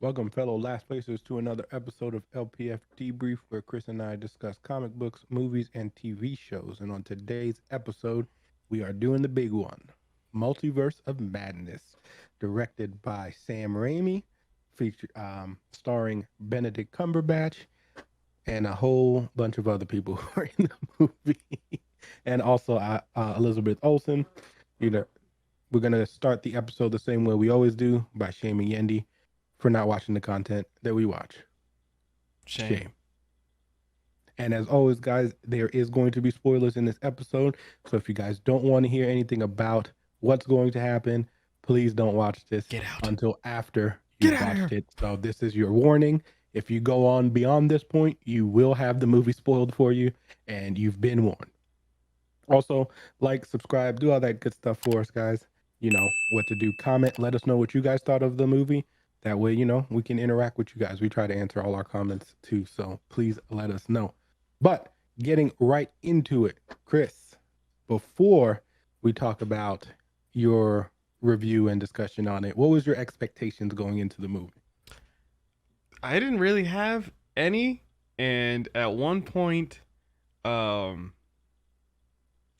Welcome, fellow last placers, to another episode of LPF Debrief, where Chris and I discuss comic books, movies, and TV shows. And on today's episode, we are doing the big one, Multiverse of Madness, directed by Sam Raimi, starring Benedict Cumberbatch, and a whole bunch of other people who are in the movie, and also Elizabeth Olsen. You know, we're gonna start the episode the same way we always do by shaming Yendi for not watching the content that we watch. Shame. And as always, guys, there is going to be spoilers in this episode. So if you guys don't want to hear anything about what's going to happen, please don't watch this Get out. until after Get you've out of watched here. it. So this is your warning. If you go on beyond this point, you will have the movie spoiled for you, and you've been warned. Also, like, subscribe, do all that good stuff for us, guys. You know what to do. Comment, let us know what you guys thought of the movie. That way, we can interact with you guys. We try to answer all our comments too. So please let us know. But getting right into it, Chris, before we talk about your review and discussion on it, what was your expectations going into the movie? I didn't really have any, and um,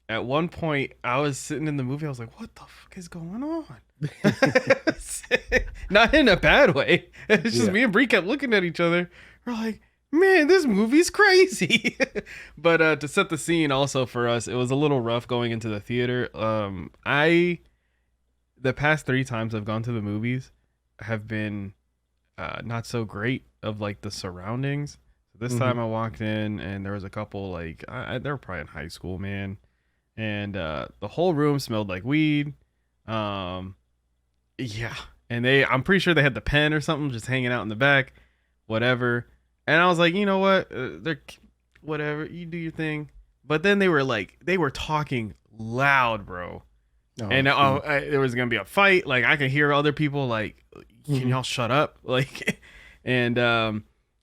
at one point, I was sitting in the movie. I was like, "What the fuck is going on?" Not in a bad way. It's just Yeah. me and Bree kept looking at each other. We're like, "Man, this movie's crazy." But to set the scene, also for us, it was a little rough going into the theater. The past 3 times I've gone to the movies have been not so great of like the surroundings. This Mhm. time I walked in and there was a couple like they were probably in high school, man, and the whole room smelled like weed. Um, yeah, and I'm pretty sure they had the pen or something just hanging out in the back, whatever. And I was like, you know what, they're whatever, you do your thing. But then they were talking loud, bro. Oh, And there was gonna be a fight. Like I could hear other people like, "Can Mhm. y'all shut up?" Like, and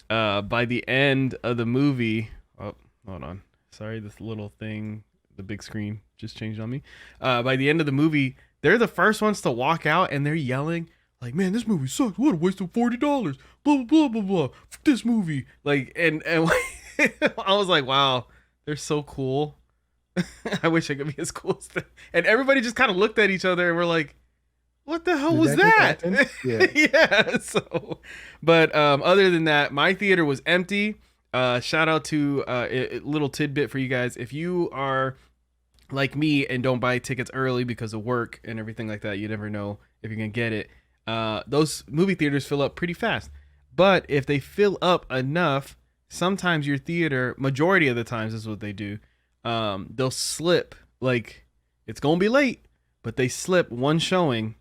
by the end of the movie, oh, hold on, sorry, this little thing, the big screen just changed on me. By the end of the movie, they're the first ones to walk out, and they're yelling like, "Man, this movie sucks. What a waste of $40. Blah blah blah blah blah. F this movie." Like, and I was like, "Wow, they're so cool." I wish I could be as cool as them. And everybody just kind of looked at each other and we're like, what the hell Did was that just that? happen? Yeah. Yeah. So, but other than that, my theater was empty. Shout out to a little tidbit for you guys. If you are like me and don't buy tickets early because of work and everything like that, you never know if you're going to get it. Those movie theaters fill up pretty fast. But if they fill up enough, sometimes your theater, majority of the times is what they do, they'll slip, like it's gonna be late, but they slip one showing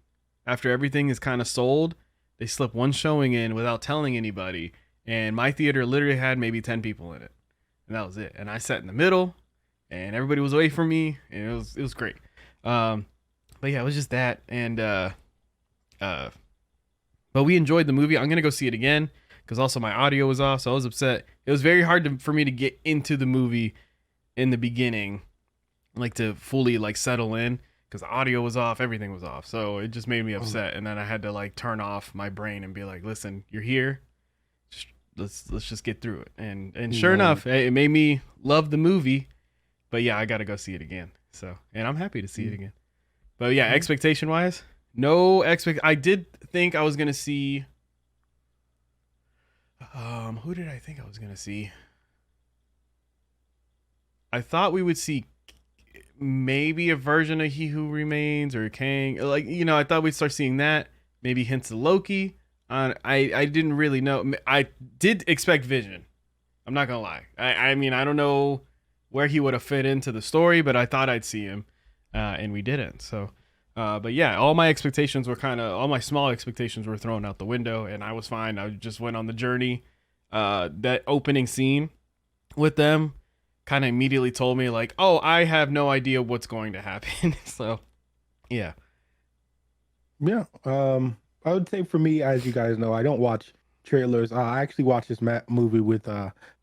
after everything is kind of sold. They slip one showing in without telling anybody, and my theater literally had maybe 10 people in it, and that was it. And I sat in the middle, and everybody was away from me, and it was great. But yeah, it was just that, and uh, but we enjoyed the movie. I'm gonna go see it again because also my audio was off, so I was upset. It was very hard for me to get into the movie in the beginning, like to fully like settle in because the audio was off, everything was off. So it just made me upset, and then I had to like turn off my brain and be like, "Listen, you're here. Just, let's just get through it." And sure Man. enough, it made me love the movie. But yeah, I got to go see it again. So, and I'm happy to see it again. But yeah, Mhm. expectation wise, no expect. I did think I was gonna see. Who did I think I was gonna see? I thought we would see maybe a version of He Who Remains or Kang. Like, I thought we'd start seeing that. Maybe hints of Loki. I didn't really know. I did expect Vision. I'm not gonna lie. I mean, I don't know where he would have fit into the story, but I thought I'd see him, and we didn't. So, but yeah, all my small expectations were thrown out the window, and I was fine. I just went on the journey. That opening scene with them kind of immediately told me like, oh, I have no idea what's going to happen. So, yeah. Yeah. I would say for me, as you guys know, I don't watch trailers. I actually watched this movie with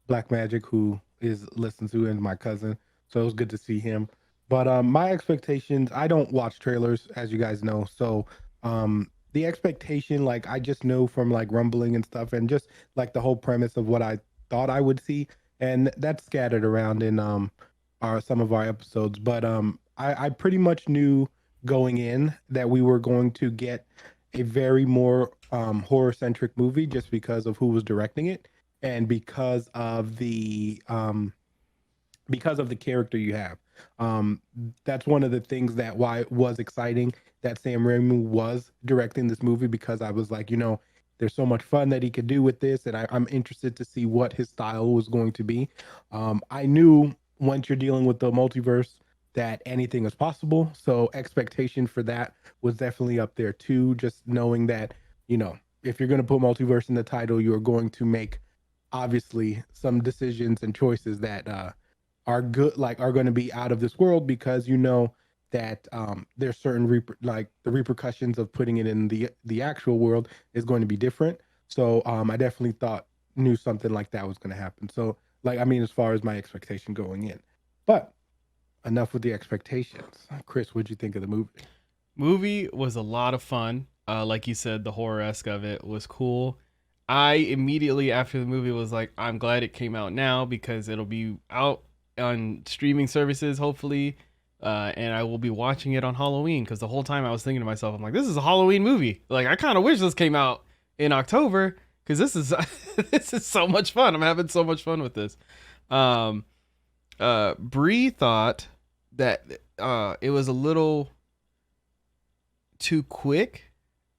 Black Magic, who is listened to, and my cousin. So it was good to see him. But my expectations, I don't watch trailers, as you guys know. So the expectation, like I just know from like rumbling and stuff, and just like the whole premise of what I thought I would see, and that's scattered around in our some of our episodes. But I pretty much knew going in that we were going to get a very more horror centric movie just because of who was directing it and because of the character you have. Um, that's one of the things that why it was exciting that Sam Raimi was directing this movie, because I was like, there's so much fun that he could do with this, and I'm interested to see what his style was going to be. I knew once you're dealing with the multiverse that anything is possible, so expectation for that was definitely up there too. Just knowing that, if you're going to put multiverse in the title, you're going to make obviously some decisions and choices that are good, like are going to be out of this world, because that there's certain like the repercussions of putting it in the actual world is going to be different. So I definitely thought knew something like that was going to happen. So like, I mean, as far as my expectation going in, but enough with the expectations. Chris, what'd you think of the movie? Movie was a lot of fun. Like you said, the horror-esque of it was cool. I immediately after the movie was like, I'm glad it came out now because it'll be out on streaming services, hopefully. And I will be watching it on Halloween, because the whole time I was thinking to myself, I'm like, this is a Halloween movie. Like, I kind of wish this came out in October, because this is this is so much fun. I'm having so much fun with this. Um, Bree thought that it was a little too quick,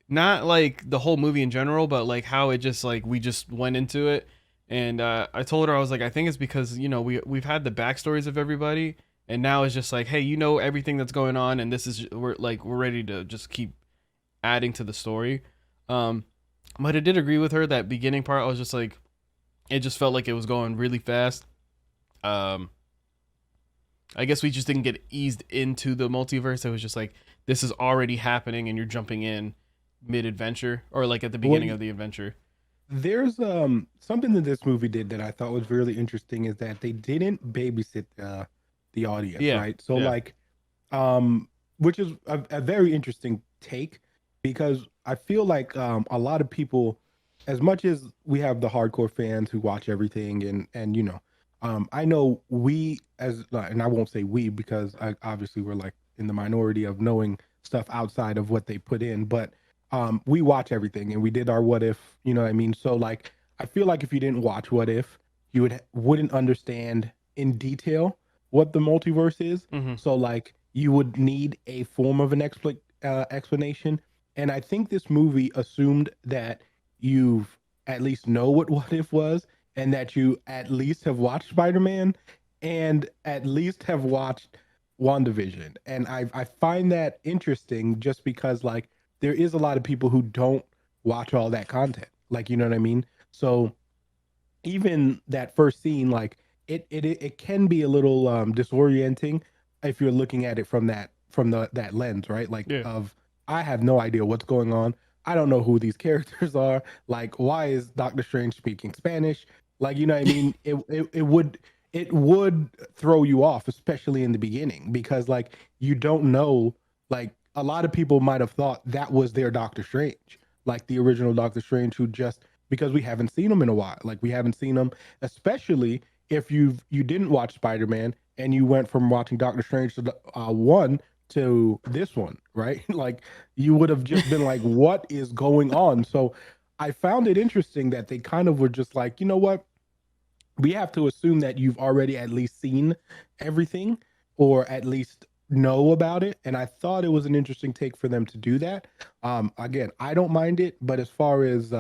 not like the whole movie in general, but like how it just like we just went into it. And I told her, I was like, I think it's because we've had the backstories of everybody, and now it's just like, hey, everything that's going on, and this is we're ready to just keep adding to the story. But I did agree with her that beginning part. I was just like, it just felt like it was going really fast. Um, I guess we just didn't get eased into the multiverse. It was just like, this is already happening, and you're jumping in mid adventure, or like at the Well, beginning of the adventure. there's something that this movie did that I thought was really interesting, is that they didn't babysit the audience, Yeah, right? So yeah, like, which is a very interesting take, because I feel like a lot of people, as much as we have the hardcore fans who watch everything, and I know we as and I won't say we, because obviously we're like in the minority of knowing stuff outside of what they put in, but we watch everything and we did our what if, you know what I mean? So like, I feel like if you didn't watch what if, you wouldn't understand in detail what the multiverse is. hmm, So like, you would need a form of an explanation. And I think this movie assumed that you've at least know what if was, and that you at least have watched Spider-Man and at least have watched WandaVision. And I find that interesting, just because like there is a lot of people who don't watch all that content. Like, you know what I mean? So even that first scene, like it can be a little disorienting if you're looking at it from that lens, right? Like, yeah, of, I have no idea what's going on. I don't know who these characters are. Like, why is Doctor Strange speaking Spanish? Like, you know what I mean? It would throw you off, especially in the beginning, because like you don't know. Like, a lot of people might have thought that was their Doctor Strange, like the original Doctor Strange, who just, because we haven't seen him in a while. Like, we haven't seen him, especially if you didn't watch Spider-Man and you went from watching Doctor Strange to the one to this one, right? Like, you would have just been like, what is going on? So I found it interesting that they kind of were just like, you know what? We have to assume that you've already at least seen everything, or at least know about it. And I thought it was an interesting take for them to do that. Again, I don't mind it, but as far as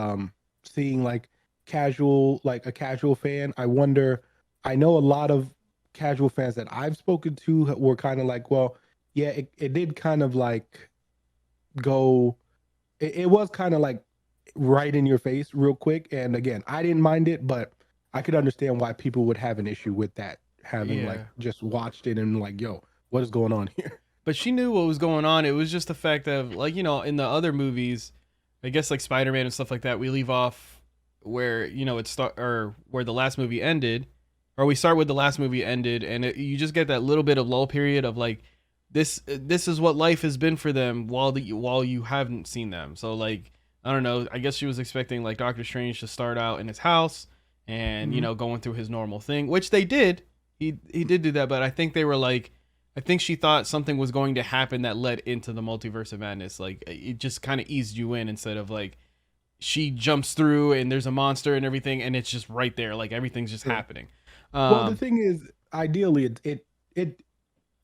seeing like like a casual fan, I wonder, I know a lot of casual fans that I've spoken to were kind of like, well, yeah, it did kind of like go, it was kind of like right in your face real quick. And again, I didn't mind it, but I could understand why people would have an issue with that, having like yeah. just watched it and like, yo, what is going on here? But she knew what was going on. It was just the fact of, like, in the other movies, I guess like Spider-Man and stuff like that, we leave off where it start, or where the last movie ended, or we start with the last movie ended, and you just get that little bit of lull period of like this is what life has been for them while you haven't seen them. So like I don't know. I guess she was expecting like Doctor Strange to start out in his house and Mhm. going through his normal thing, which they did. He did do that, but I think they were like, I think she thought something was going to happen that led into the multiverse of madness. Like it just kind of eased you in instead of like she jumps through and there's a monster and everything and it's just right there, like everything's just Sure. happening. Well, the Um, thing is, ideally,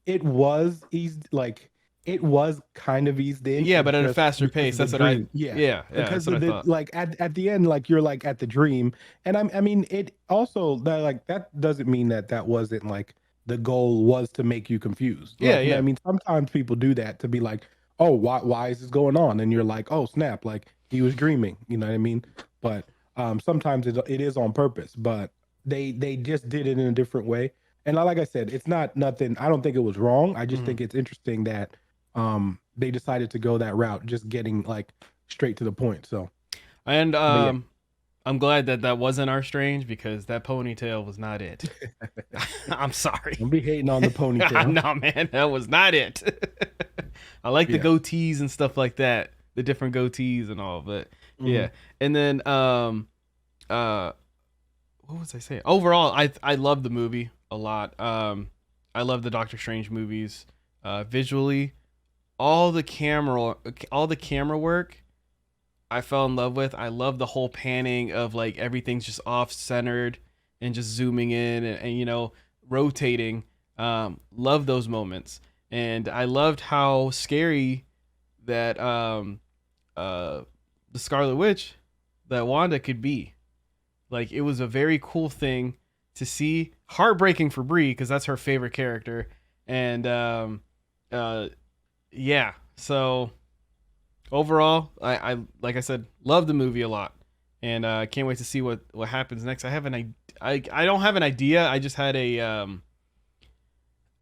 it was eased, like it was kind of eased in. yeah, It's but at a just faster because pace. of the That's what I. dream. Yeah, Yeah, that's because what I of the thought. like at the end, like you're like at the dream, and I mean, it also that like that doesn't mean that that wasn't like the goal was to make you confused. Yeah, Like, you know, what I yeah. mean, sometimes people do that to be like, oh, why is this going on? And you're like, oh, snap, like he was dreaming. You know what I mean? But sometimes it is on purpose, but they just did it in a different way. And like I said, it's not nothing. I don't think it was wrong. I just Mhm. think it's interesting that they decided to go that route, just getting like straight to the point. So, And but yeah, I'm glad that that wasn't our Strange because that ponytail was not it. I'm sorry. don't be hating on the ponytail. No, man, that was not it. I like the Yeah. goatees and stuff like that, the different goatees and all, but Hmm. yeah. And then uh what was I saying? Overall, I love the movie a lot. I love the Doctor Strange movies. Visually, all the camera work I fell in love with. I love the whole panning of like everything's just off centered and just zooming in and rotating. Love those moments, and I loved how scary that the Scarlet Witch, that Wanda could be. Like it was a very cool thing to see. Heartbreaking for Brie because that's her favorite character, and uh, yeah. So overall, I like I said, love the movie a lot, and can't wait to see what happens next. I don't have an idea.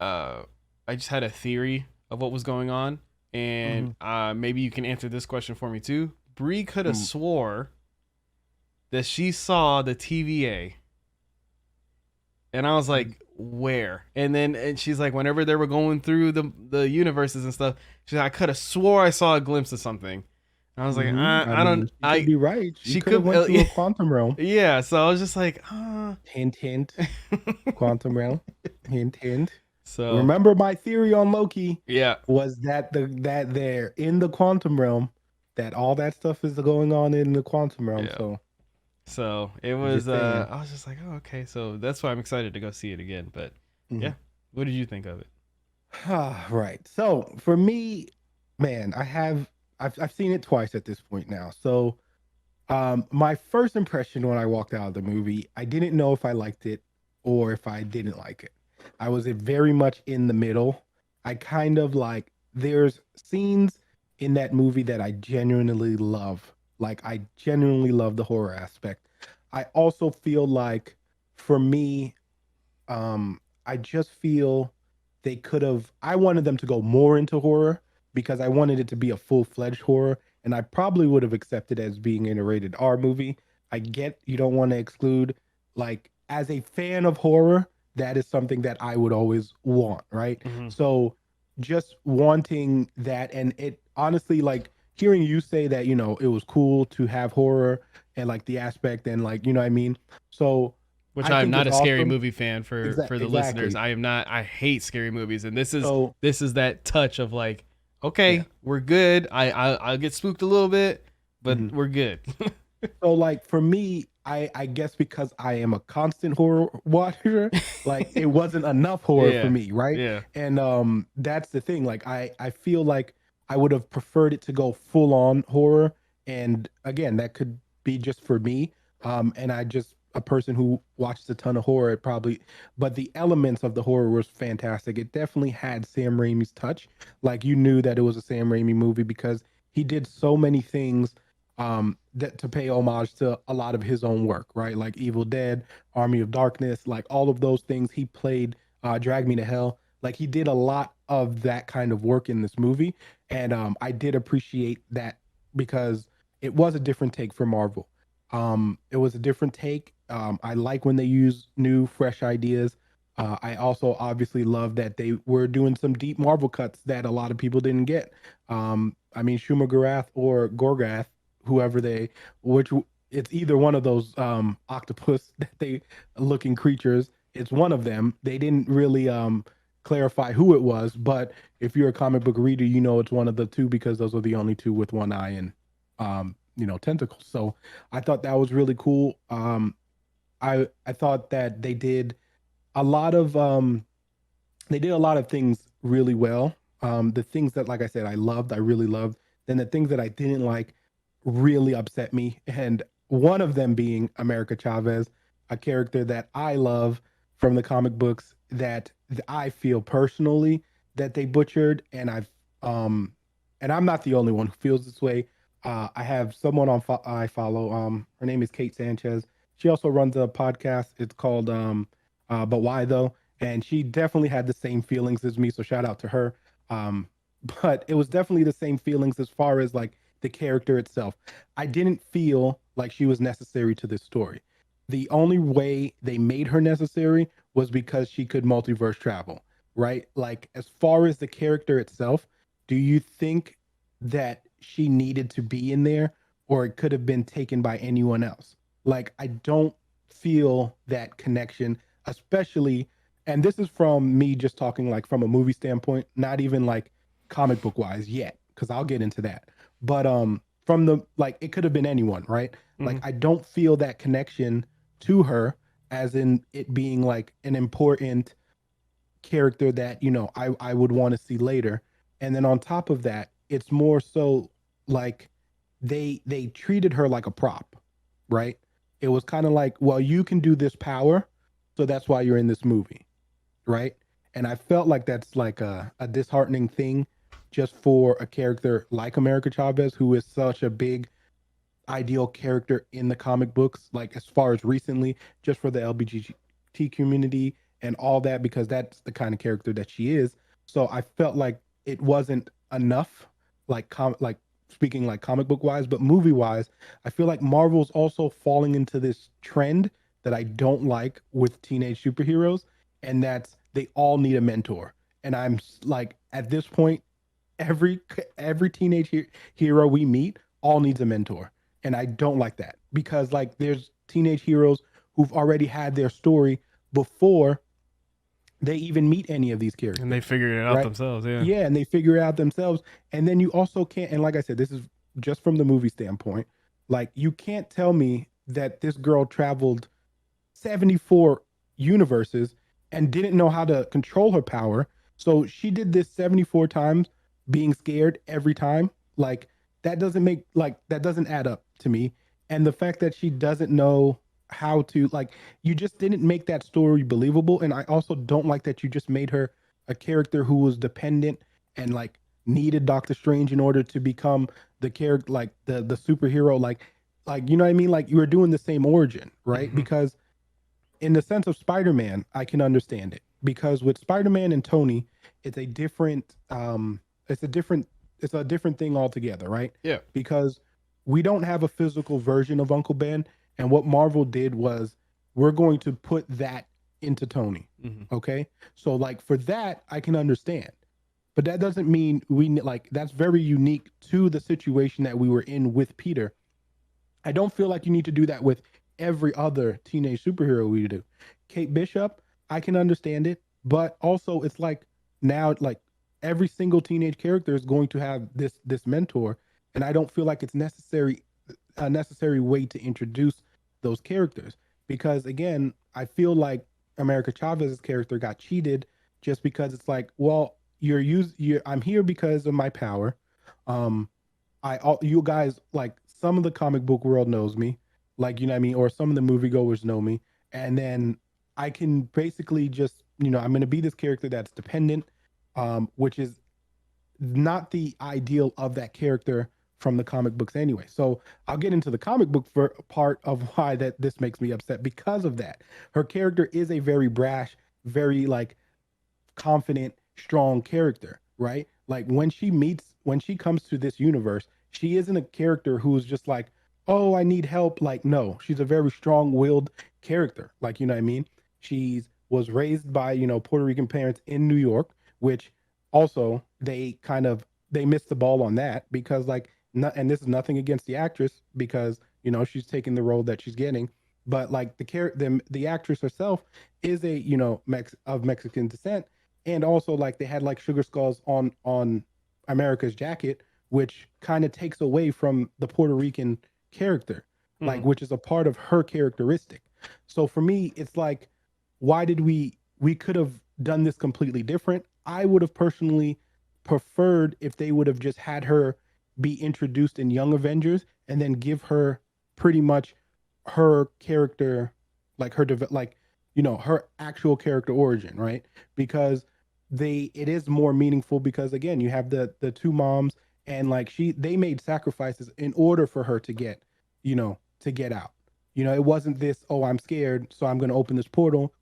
Uh, I just had a theory of what was going on, and Hmm. maybe you can answer this question for me too. Brie could have swore that she saw the TVA, and I was like, where? And she's like, whenever they were going through the universes and stuff, she's like, I could have swore I saw a glimpse of something. And I was like, I I don't, mean, she could be right. She she could have could, went to a quantum realm. yeah. So I was just like, Hint, hint. Quantum realm. Hint, hint. so Remember my theory on Loki yeah, was that that they're in the quantum realm, that all that stuff is going on in the quantum realm. yeah. So So it I'm was, just saying. I was just like, oh, okay. So that's why I'm excited to go see it again. But Mhm. yeah, what did you think of it? Right. So for me, man, I've seen it twice at this point now. So my first impression when I walked out of the movie, I didn't know if I liked it or if I didn't like it. I was very much in the middle. I kind of like there's scenes in that movie that I genuinely love. Like I genuinely love the horror aspect. I also feel like for me, I just feel they could have I wanted them to go more into horror because I wanted it to be a full-fledged horror, and I probably would have accepted as being in a rated R movie. I get you don't want to exclude, like as a fan of horror, that is something that I would always want, right? Hmm. So just wanting that, and it honestly, like hearing you say that, it was cool to have horror and like the aspect and like, you know what I mean? So Which I I'm think not it's a scary awesome. movie fan for the listeners. Exactly. I am not. I hate scary movies, and So this is that touch of like, yeah. okay, we're good. I'll get spooked a little bit, but Mhm. we're good. So like for me, I guess because I am a constant horror watcher, like it wasn't enough horror for Yeah, me, right? yeah. And that's the thing. Like I feel like I would have preferred it to go full on horror. And again, that could be just for me. And I just a person who watches a ton of horror, it probably but the elements of the horror was fantastic. It definitely had Sam Raimi's touch. Like you knew that it was a Sam Raimi movie because he did so many things that to pay homage to a lot of his own work, right? Like Evil Dead, Army of Darkness, like all of those things he played, Drag Me to Hell. Like he did a lot of that kind of work in this movie, and I did appreciate that because it was a different take for Marvel. It was a different take. I like when they use new, fresh ideas. I also obviously love that they were doing some deep Marvel cuts that a lot of people didn't get. I mean, Shumagarath or Gorgath, whoever they, which it's either one of those octopus that they looking creatures. It's one of them. They didn't really clarify who it was, but if you're a comic book reader, you know it's one of the two because those are the only two with one eye and tentacles. So I thought that was really cool. I thought that a lot of they did a lot of things really well. The things that, like I said, I really loved. Then the things that I didn't like really upset me, and one of them being America Chavez, a character that I love from the comic books that I feel personally that they butchered, um, and I'm not the only one who feels this way. I have someone I follow. Her name is Kate Sanchez. She also runs a podcast. It's called But Why Though? And she definitely had the same feelings as me. So shout out to her. Um, but it was definitely the same feelings as far as like the character itself. I didn't feel like she was necessary to this story. The only way they made her necessary was because she could multiverse travel, right? Like, as far as the character itself, do you think that she needed to be in there or it could have been taken by anyone else? Like, I don't feel that connection, especially, and this is from me just talking like from a movie standpoint, not even like comic book wise yet, because I'll get into that. But from the like it could have been anyone, right? Mhm. Like I don't feel that connection to her as in it being like an important character that, I would want to see later. And then on top of that, it's more so like they treated her like a prop, right? It was kind of like, well, you can do this power, so that's why you're in this movie, right? And I felt like that's like a disheartening thing just for a character like America Chavez, who is such a big ideal character in the comic books, like as far as recently, just for the LGBT community and all that, because that's the kind of character that she is. So I felt like it wasn't enough, like speaking like comic book wise, but movie wise, I feel like Marvel's also falling into this trend that I don't like with teenage superheroes, and that's they all need a mentor. And like at this point, every every hero we meet all needs a mentor, and I don't like that because like there's teenage heroes who've already had their story before they even meet any of these And they characters, figured it out right? themselves. Yeah. Yeah, and they figure it out themselves. And then you also can't, and like I said, this is just from the movie standpoint, like you can't tell me that this girl traveled 74 universes and didn't know how to control her power. So she did this 74 times, being scared every time. Like that doesn't add up to me. And the fact that she doesn't know how to, like, you just didn't make that story believable. And I also don't like that you just made her a character who was dependent and like needed Doctor Strange in order to become the character, like the superhero, like you know what I mean? Like you were doing the same origin, right? Hmm. Because in the sense of Spider-Man, I can understand it because with Spider-Man and Tony, it's a different it's a different it's a different thing altogether, right? Yeah. Because we don't have a physical version of Uncle Ben, and what Marvel did was we're going to put that into Tony. Hmm. Okay? So like for that, I can understand. But that doesn't mean like that's very unique to the situation that we were in with Peter. I don't feel like you need to do that with every other teenage superhero we do. Kate Bishop, I can understand it, but also it's like now like every single teenage character is going to have this mentor, and I don't feel like it's necessary a necessary way to introduce those characters because again, I feel like America Chavez's character got cheated just because it's like, well, I'm here because of my power. Um you guys like some of the comic book world knows me, like you know what I mean, or some of the moviegoers know me, and then I can basically just I'm gonna be this character that's dependent, which is not the ideal of that character from the comic books anyway. So I'll get into the comic book for part of why that this makes me upset because of that. Her character is a very brash, very like confident, strong character, right? Like when she comes to this universe, she isn't a character who's just like, oh, I need help. Like, no, she's a very strong willed character. Like, you know what I mean? She's was raised by, Puerto Rican parents in New York, which also they missed the ball on that because like and this is nothing against the actress because, she's taking the role that she's getting, but like the actress herself is a, of Mexican descent, and also like they had like sugar skulls on America's jacket, which kind of takes away from the Puerto Rican character, like which is a part of her characteristic. So for me, it's like, why did we could have done this completely different. I would have personally preferred if they would have just had her be introduced in Young Avengers and then give her pretty much her character, like her actual character origin, right? Because it is more meaningful because again, you have the two moms, and like they made sacrifices in order for her to get, to get out. It wasn't this, oh, I'm scared, so I'm going to open this portal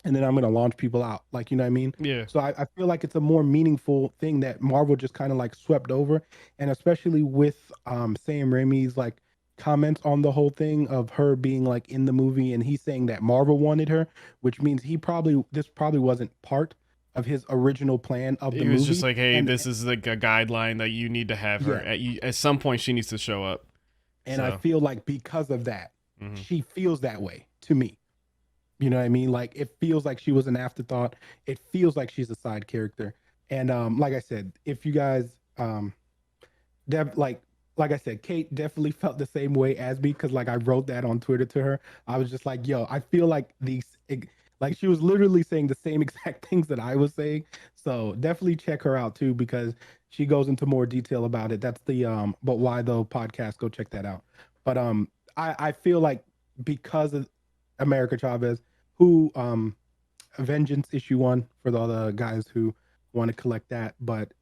and then I'm going to launch people out. Like, you know what I mean? Yeah. So I feel like it's a more meaningful thing that Marvel just kind of like swept over. And especially with Sam Raimi's like comments on the whole thing of her being like in the movie, and he's saying that Marvel wanted her, which means this probably wasn't part of his original plan of the He movie. was just like, hey, and this is like a guideline that you need to have her at some point. She needs to show up. And I feel like because of that, she feels that way to me. You know what I mean? Like it feels like she was an afterthought. It feels like she's a side character. And like I said, if you guys like I said, Kate definitely felt the same way as me because like I wrote that on Twitter to her. I was just like, yo, I feel like like she was literally saying the same exact things that I was saying. So definitely check her out too because she goes into more detail about it. That's the But Why Though podcast. Go check that out. But I feel like because of America Chavez, who Vengeance issue 1 for all the guys who want to collect that, but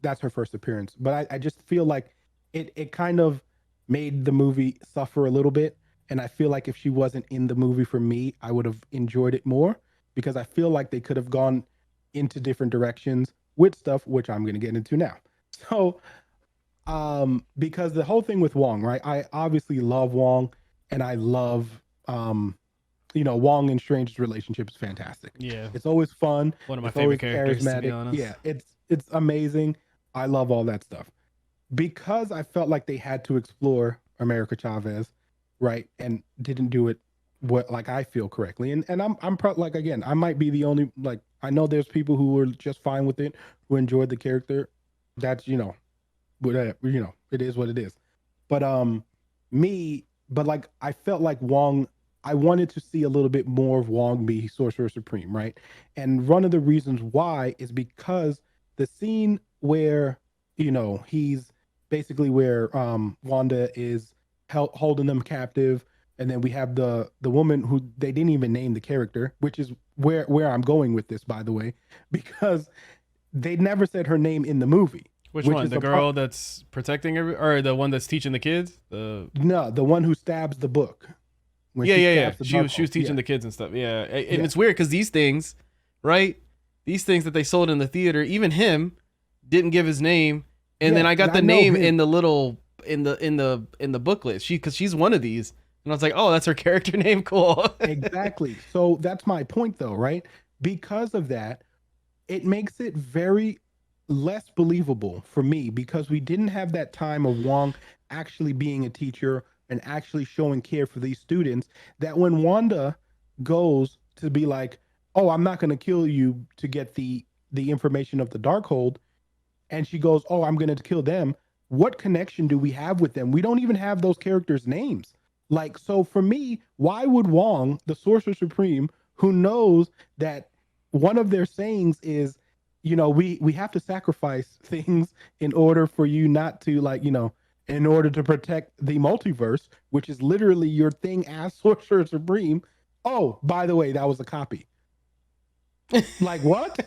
that's her first appearance. But I just feel like it kind of made the movie suffer a little bit. And I feel like if she wasn't in the movie for me, I would have enjoyed it more because I feel like they could have gone into different directions with stuff, which I'm going to get into now. So, because the whole thing with Wong, right? I obviously love Wong and I love, Wong and Strange's relationship is fantastic. Yeah. It's always fun. One of my It's favorite always characters, to be charismatic. honest. Yeah, it's amazing. I love all that stuff. Because I felt like they had to explore America Chavez, right, and didn't do it what like I feel correctly. And I'm like again, I might be the only like I know there's people who were just fine with it, who enjoyed the character. That's whatever, it is what it is. But but like I felt like Wong, I wanted to see a little bit more of Wong be Sorcerer Supreme, right? And one of the reasons why is because the scene where he's basically where Wanda is holding them captive, and then we have the woman who they didn't even name the character, which is where I'm going with this, by the way, because they never said her name in the movie. Which one? The girl that's protecting or the one that's teaching the kids? No, the one who stabs the book. Yeah. She was teaching the kids and stuff. Yeah, and it's weird because these things, right? Ththese things that they sold in the theater, even him didn't give his name, and then I got the name in the little in the booklet. Because she's one of these, and I was like, oh, that's her character name. Cool. Exactly. So that's my point, though, right? Because of that, it makes it very less believable for me because we didn't have that time of Wong actually being a teacher and actually showing care for these students, that when Wanda goes to be like, oh, I'm not going to kill you to get the information of the Darkhold, and she goes, oh, I'm going to kill them, what connection do we have with them? We don't even have those characters' names. Like, so for me, why would Wong, the Sorcerer Supreme, who knows that one of their sayings is, we have to sacrifice things in order for you not to, like, in order to protect the multiverse, which is literally your thing as Sorcerer Supreme. Oh, by the way, that was a copy. Like, what?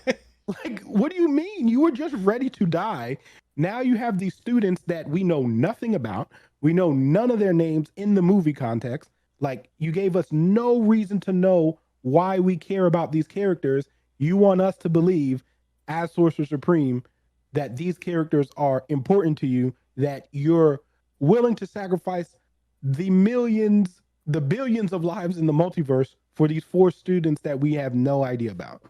Like, what do you mean? You were just ready to die. Now you have these students that we know nothing about. We know none of their names in the movie context. Like, you gave us no reason to know why we care about these characters. You want us to believe, as Sorcerer Supreme, that these characters are important to you, that you're willing to sacrifice the billions of lives in the multiverse for these 4 students that we have no idea about.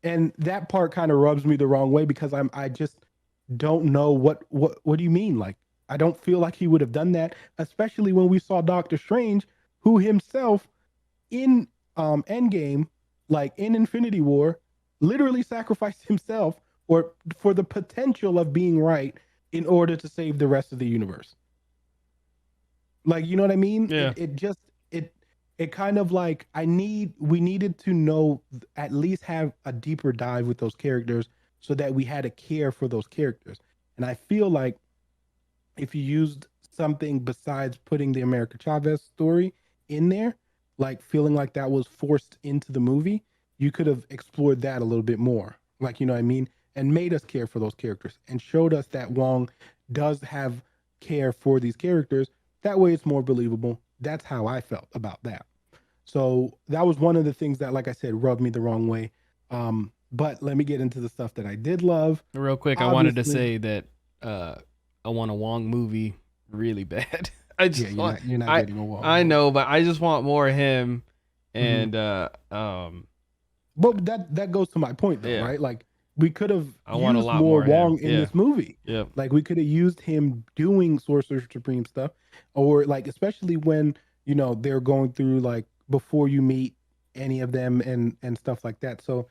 And that part kind of rubs me the wrong way because I just don't know what do you mean? Like, I don't feel like he would have done that, especially when we saw Doctor Strange, who himself in Endgame, like in Infinity War, literally sacrificed himself or for the potential of being right in order to save the rest of the universe. Like, you know what I mean? Yeah. It just it kind of like we needed to know, at least have a deeper dive with those characters so that we had a care for those characters. And I feel like if you used something besides putting the America Chavez story in there, like feeling like that was forced into the movie, you could have explored that a little bit more. Like, you know what I mean? And made us care for those characters and showed us that Wong does have care for these characters. That way it's more believable. That's how I felt about that. So that was one of the things that, like I said, rubbed me the wrong way. But let me get into the stuff that I did love. Real quick, I wanted to say that I want a Wong movie really bad. I just you're not getting a Wong. I know, but I just want more of him. And but that goes to my point though, right? Like, we could have want a used lot more more Wong him. in this movie. Yeah. Like, we could have used him doing Sorcerer Supreme stuff, or like, especially when, you know, they're going through, like, before you meet any of them and stuff like that. So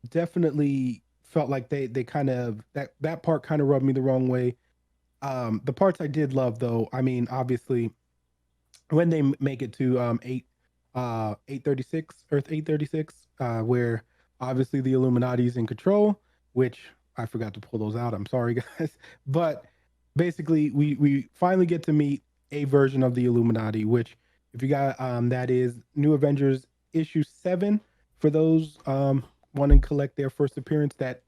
definitely felt like they kind of that part kind of rubbed me the wrong way. The parts I did love though, I mean, obviously when they make it to 836, Earth 836, where obviously the Illuminati is in control, which I forgot to pull those out. I'm sorry, guys. But basically, we finally get to meet a version of the Illuminati, which, if you got, that is New Avengers issue 7. For those wanting to collect their first appearance, that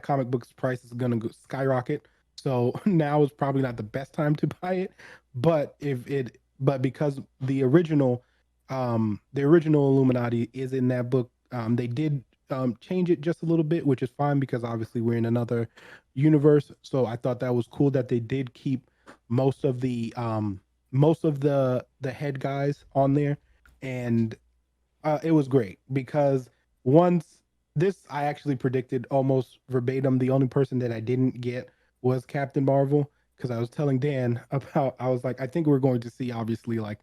comic book's price is gonna go skyrocket. So now is probably not the best time to buy it. But because the original Illuminati is in that book, they did change it just a little bit, which is fine because obviously we're in another universe. So I thought that was cool that they did keep most of the head guys on there. And it was great because once this, I actually predicted almost verbatim. The only person that I didn't get was Captain Marvel, because I was telling Dan about, I was like, I think we're going to see, obviously, like,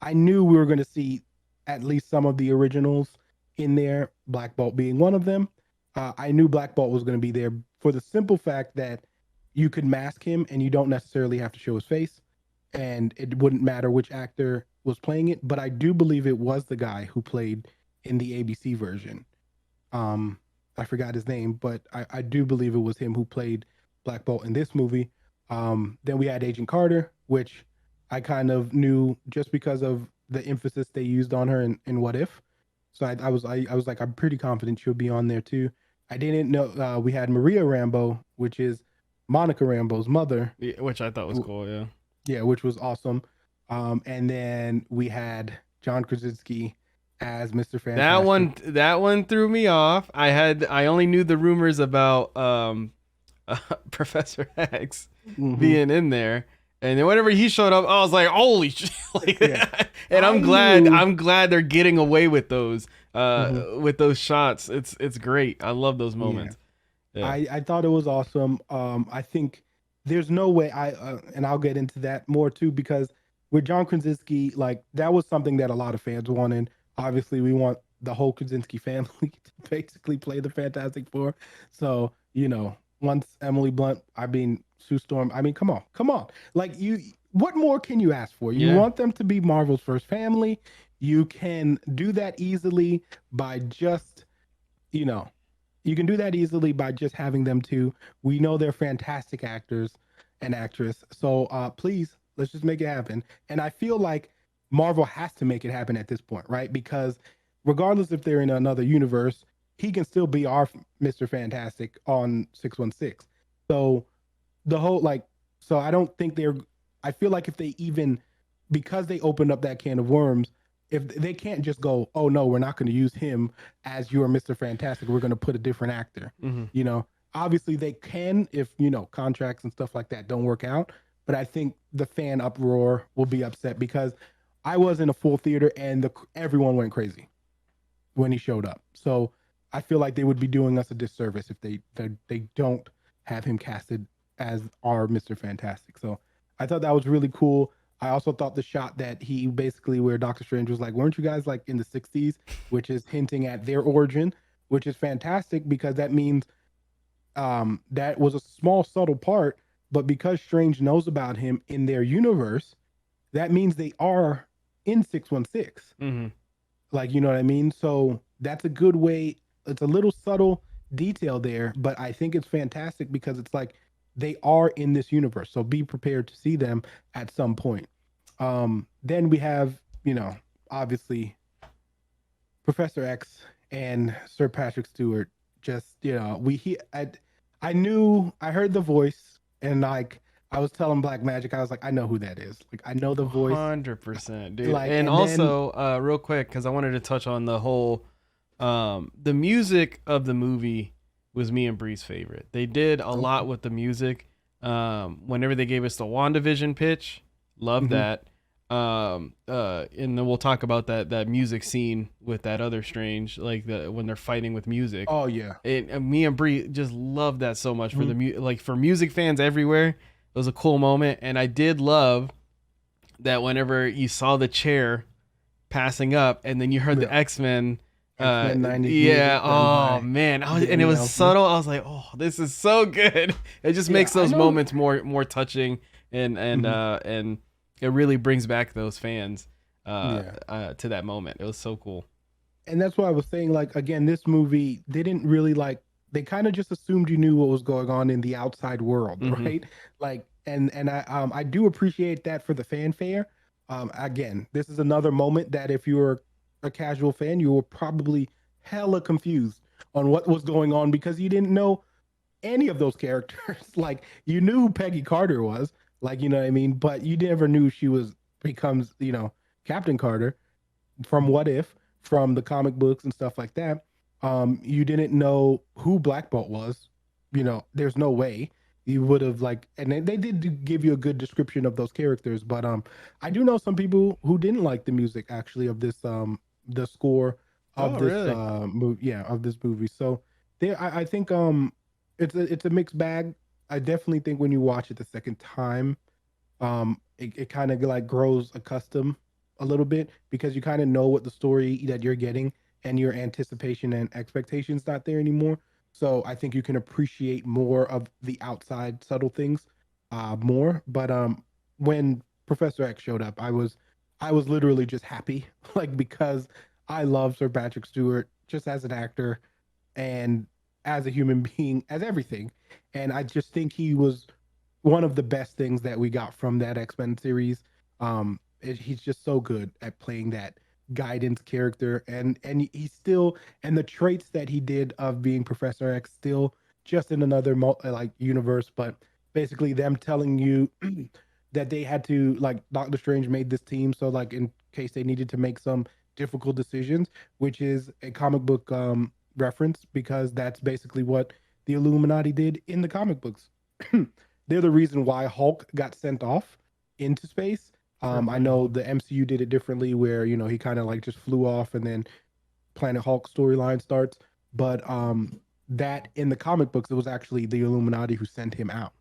I knew we were going to see at least some of the originals in there, Black Bolt being one of them. I knew Black Bolt was going to be there for the simple fact that you could mask him and you don't necessarily have to show his face, and it wouldn't matter which actor was playing it. But I do believe it was the guy who played in the ABC version. I forgot his name, but I do believe it was him who played Black Bolt in this movie. Then we had Agent Carter, which I kind of knew just because of the emphasis they used on her in What If. So I was like, I'm pretty confident she'll be on there too. I didn't know we had Maria Rambeau, which is Monica Rambeau's mother, which I thought was cool. Yeah. Yeah, which was awesome. And then we had John Krasinski as Mr. Fantastic. That one threw me off. I only knew the rumors about Professor X being in there, and then whenever he showed up, I was like, "Holy shit!" Like, yeah. And I'm glad they're getting away with those shots. It's great. I love those moments. Yeah. I thought it was awesome. I think there's no way and I'll get into that more too, because with John Krasinski, like, that was something that a lot of fans wanted. Obviously, we want the whole Krasinski family to basically play the Fantastic Four. So, you know, once Emily Blunt, Sue Storm, come on. Like, what more can you ask for? You want them to be Marvel's first family. You can do that easily by just, you can do that easily by just having them two. We know they're fantastic actors and actress. So please, let's just make it happen. And I feel like Marvel has to make it happen at this point, right? Because regardless if they're in another universe, he can still be our Mr. Fantastic on 616. So the whole, so I don't think I feel like if they even, because they opened up that can of worms, if they can't just go, oh no, we're not going to use him as your Mr. Fantastic, we're going to put a different actor. Obviously they can if, contracts and stuff like that don't work out. But I think the fan uproar will be upset because I was in a full theater, and everyone went crazy when he showed up. So I feel like they would be doing us a disservice if they don't have him casted as our Mr. Fantastic. So I thought that was really cool. I also thought the shot that he basically where Doctor Strange was like, "Weren't you guys like in the '60s?" which is hinting at their origin, which is fantastic because that means that was a small subtle part, but because Strange knows about him in their universe, that means they are in 616. Mm-hmm. Like, you know what I mean? So that's a good way. It's a little subtle detail there, but I think it's fantastic because it's like they are in this universe. So be prepared to see them at some point. Then we have, obviously Professor X and Sir Patrick Stewart. Just, I heard the voice, and like I was telling Black Magic, I was like, I know who that is. Like I know the voice. 100%, dude. Like, And and then also, real quick, because I wanted to touch on the whole, the music of the movie was me and Bree's favorite. They did a lot with the music. Whenever they gave us the WandaVision pitch, love that. And then we'll talk about that music scene with that other Strange, like when they're fighting with music. Oh yeah. And me and Bree just love that so much for like for music fans everywhere. It was a cool moment, and I did love that whenever you saw the chair passing up, and then you heard the X-Men. X-Men 90s Yeah. music Oh man, and it was subtle. I was like, oh, this is so good. It just makes those moments more touching, and it really brings back those fans to that moment. It was so cool. And that's why I was saying, like, again, this movie, they didn't really like, they kind of just assumed you knew what was going on in the outside world, right? Like, and I do appreciate that for the fanfare. Again, this is another moment that if you were a casual fan, you were probably hella confused on what was going on because you didn't know any of those characters. Like, you knew who Peggy Carter was, like, you know what I mean, but you never knew she becomes Captain Carter from What If, from the comic books and stuff like that. You didn't know who Black Bolt was. There's no way you would have, like, and they did give you a good description of those characters, but I do know some people who didn't like the music actually of this the score of this really? movie, of this movie. So there, I think it's a mixed bag. I definitely think when you watch it the second time, it kind of like grows accustomed a little bit because you kind of know what the story that you're getting, and your anticipation and expectations not there anymore. So I think you can appreciate more of the outside subtle things more. But when Professor X showed up, I was literally just happy, like, because I love Sir Patrick Stewart just as an actor and as a human being, as everything. And I just think he was one of the best things that we got from that X-Men series. He's just so good at playing that guidance character, and he's still, and the traits that he did of being Professor X still just in another like universe, but basically them telling you that they had to, like, Doctor Strange made this team so, like, in case they needed to make some difficult decisions, which is a comic book reference because that's basically what the Illuminati did in the comic books. They're the reason why Hulk got sent off into space. I know the MCU did it differently, where he kind of like just flew off, and then Planet Hulk storyline starts. But that in the comic books, it was actually the Illuminati who sent him out.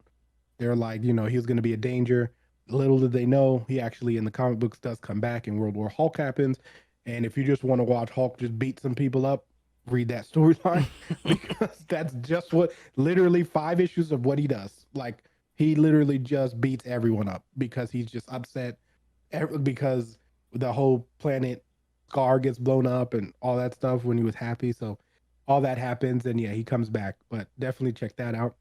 They're like, he was going to be a danger. Little did they know, he actually in the comic books does come back, and World War Hulk happens. And if you just want to watch Hulk just beat some people up, read that storyline because that's just what literally 5 issues of what he does. Like, he literally just beats everyone up because he's just upset because the whole planet Scar gets blown up and all that stuff when he was happy. So all that happens, and yeah, he comes back. But definitely check that out.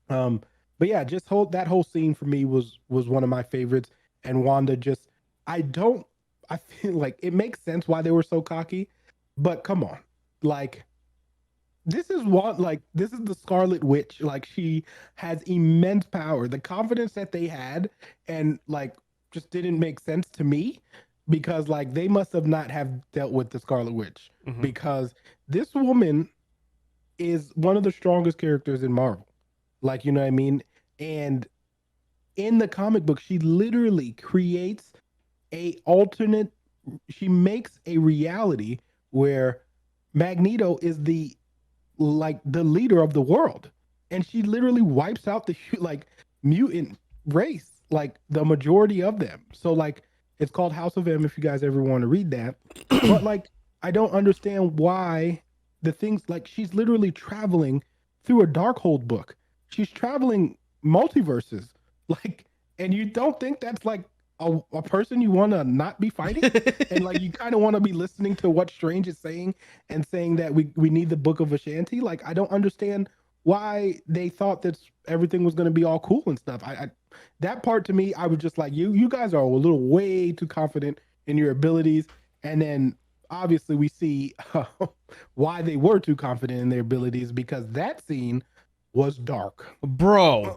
Um, but yeah, just that whole scene for me was one of my favorites. And Wanda just, I feel like it makes sense why they were so cocky, but come on, like, this is the Scarlet Witch. Like, she has immense power. The confidence that they had, and like, just didn't make sense to me because, like, they must have not have dealt with the Scarlet Witch because this woman is one of the strongest characters in Marvel. Like, you know what I mean? And in the comic book, she literally creates a alternate. She makes a reality where Magneto is the leader of the world, and she literally wipes out the like mutant race, like the majority of them. So like it's called House of M if you guys ever want to read that. But like I don't understand why the things like she's literally traveling through a Darkhold book. She's traveling multiverses. Like, and you don't think that's like a person you want to not be fighting? And like you kind of want to be listening to what Strange is saying and saying that we need the Book of Ashanti. Like I don't understand why they thought that everything was going to be all cool and stuff. I that part to me, I was just like, you guys are a little way too confident in your abilities. And then obviously we see why they were too confident in their abilities because that scene was dark. Bro.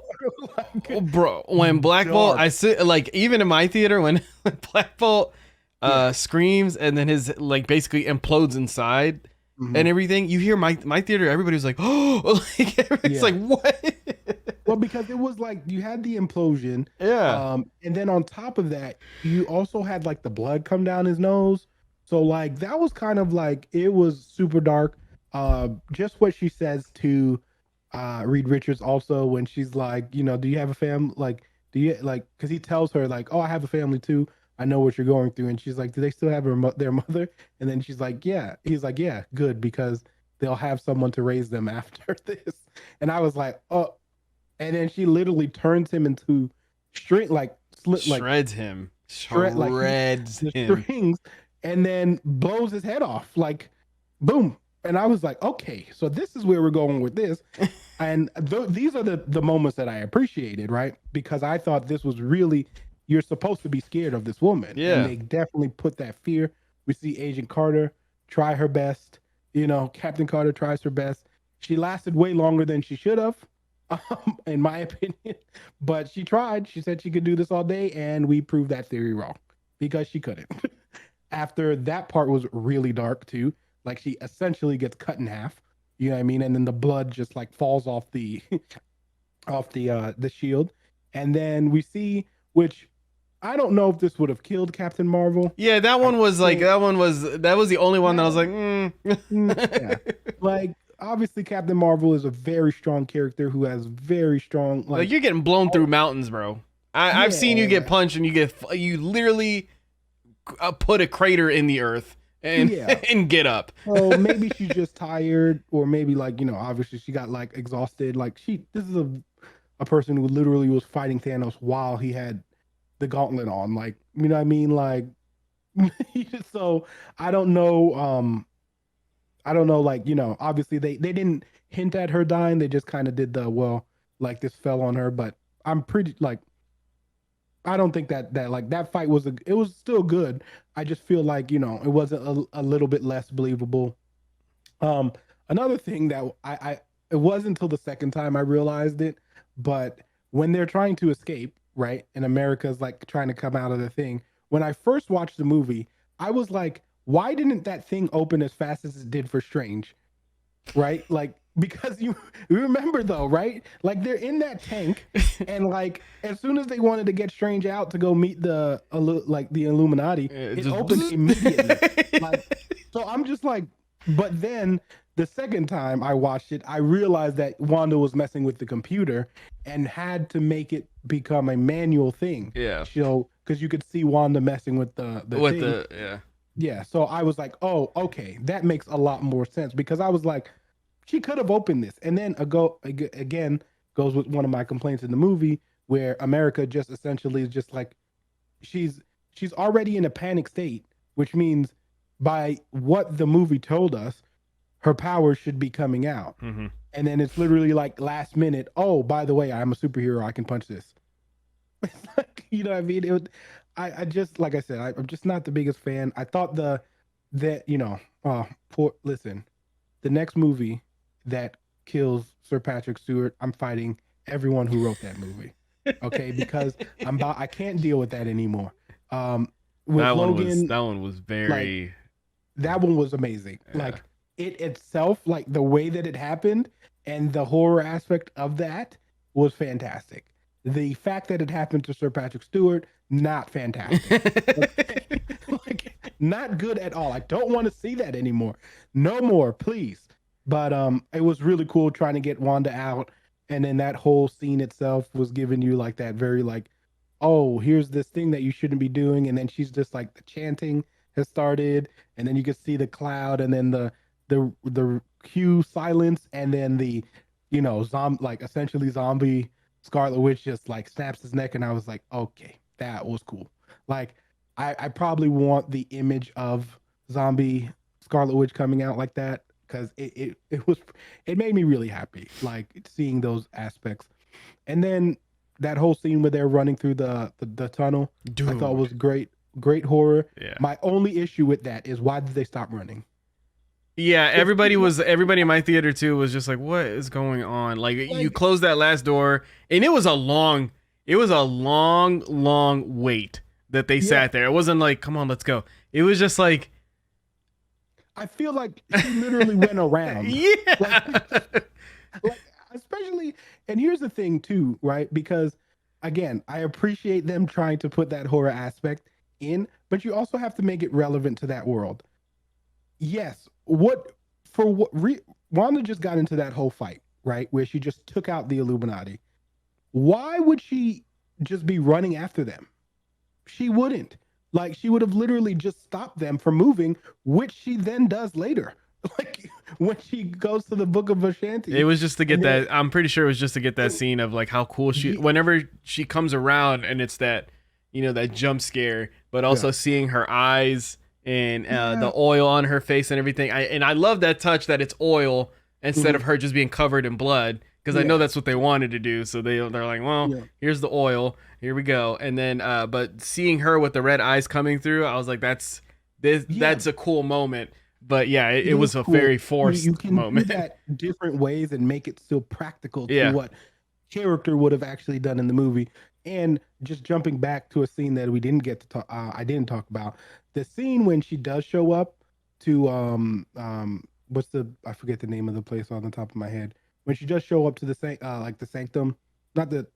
Like, Bro, when Black Bolt, I sit like even in my theater when Black Bolt screams and then his like basically implodes inside and everything, you hear my theater, everybody was like, oh, like everybody's like, what? Well, because it was like you had the implosion, and then on top of that, you also had like the blood come down his nose. So like that was kind of like it was super dark. Just what she says to Reed Richards also when she's like, you know, do you have a family? Like, do you like? Because he tells her like, oh, I have a family too. I know what you're going through, and she's like, do they still have their mother? And then she's like, yeah. He's like, yeah, good because they'll have someone to raise them after this. And I was like, oh. And then she literally turns him into string, like shreds him, shreds him, strings, and then blows his head off, like boom. And I was like, okay, so this is where we're going with this. And these are the moments that I appreciated, right? Because I thought this was really, you're supposed to be scared of this woman. Yeah. And they definitely put that fear. We see Agent Carter try her best. You know, Captain Carter tries her best. She lasted way longer than she should have, in my opinion. But she tried. She said she could do this all day, and we proved that theory wrong because she couldn't. After that part was really dark too. Like she essentially gets cut in half. You know what I mean? And then the blood just like falls off the the shield. And then we see, which I don't know if this would have killed Captain Marvel. Yeah, that one was like that was the only one that I was like, yeah. Like obviously Captain Marvel is a very strong character who has very strong like you're getting blown through mountains, bro. I've seen you get punched and you literally put a crater in the earth and and get up. So maybe she's just tired, or maybe like, you know, obviously she got like exhausted. Like this is a person who literally was fighting Thanos while he had the gauntlet on. Like, you know what I mean? Like so I don't know, like, you know, obviously they didn't hint at her dying. They just kind of did like this fell on her, but I'm pretty like I don't think that like that fight was it was still good. I just feel like, you know, it wasn't a little bit less believable. Another thing that I it wasn't until the second time I realized it, but when they're trying to escape, right? And America's like trying to come out of the thing. When I first watched the movie, I was like, why didn't that thing open as fast as it did for Strange? Right? Like because you remember though, right? Like they're in that tank, and like as soon as they wanted to get Strange out to go meet the Illuminati, it opened immediately. Like, so I'm just like, but then the second time I watched it, I realized that Wanda was messing with the computer and had to make it become a manual thing. Yeah. So because you could see Wanda messing with the thing. Yeah. So I was like, oh, okay, that makes a lot more sense because I was like, she could have opened this. And then again goes with one of my complaints in the movie where America just essentially is just like, she's already in a panic state, which means by what the movie told us, her powers should be coming out. Mm-hmm. And then it's literally like last minute, oh, by the way, I'm a superhero. I can punch this. It's like, you know what I mean? I just, like I said, I'm just not the biggest fan. I thought you know, listen, the next movie that kills Sir Patrick Stewart, I'm fighting everyone who wrote that movie. Okay, because I can't deal with that anymore. With that Logan, one was very like, that one was amazing. Yeah. Like it itself, like the way that it happened and the horror aspect of that was fantastic. The fact that it happened to Sir Patrick Stewart, not fantastic. Like, not good at all. I don't want to see that anymore. No more, please. But it was really cool trying to get Wanda out, and then that whole scene itself was giving you like that very like, oh, here's this thing that you shouldn't be doing, and then she's just like the chanting has started, and then you can see the cloud, and then the cue silence, and then the like essentially zombie Scarlet Witch just like snaps his neck, and I was like, okay, that was cool. Like, I probably want the image of zombie Scarlet Witch coming out like that because it made me really happy, like seeing those aspects. And then that whole scene where they're running through the tunnel, Dude. I thought was great horror. Yeah. My only issue with that is why did they stop running? Yeah, everybody in my theater too was just like, what is going on? Like, you closed that last door, and it was a long wait that they sat there. It wasn't like, come on, let's go. It was just like, I feel like she literally went around. Yeah. Like, especially, and here's the thing too, right? Because again, I appreciate them trying to put that horror aspect in, but you also have to make it relevant to that world. Yes, Wanda just got into that whole fight, right? Where she just took out the Illuminati. Why would she just be running after them? She wouldn't. Like, she would have literally just stopped them from moving, which she then does later. Like, when she goes to the Book of Ashanti. It was just to get that. I'm pretty sure it was just to get that scene of like how cool whenever she comes around, and it's that, that jump scare, but also seeing her eyes and the oil on her face and everything. I love that touch that it's oil instead of her just being covered in blood, because I know that's what they wanted to do. So they're like, well, here's the oil, here we go. And then but seeing her with the red eyes coming through, I was like, that's a cool moment. But yeah, it was a very forced you can moment. do that different ways and make it still practical to what character would have actually done in the movie. And just jumping back to a scene that we didn't get to talk, I didn't talk about, the scene when she does show up to I forget the name of the place on the top of my head. When she does show up to the the sanctum, not the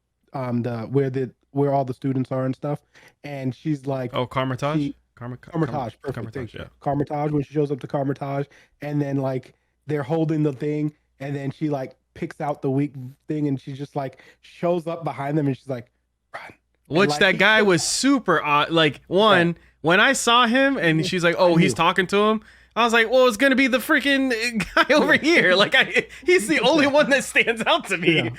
where all the students are and stuff, and she's like, Carmitage. Carmitage, perfect. Carmitage, Carmitage, when she shows up to Carmitage, and then like they're holding the thing, and then she like picks out the weak thing, and she just like shows up behind them, and she's like, run. Which like, that guy was super odd. Like, when I saw him and she's like, oh, he's talking to him, I was like, well, it's gonna be the freaking guy over here. Like, he's the only one that stands out to me.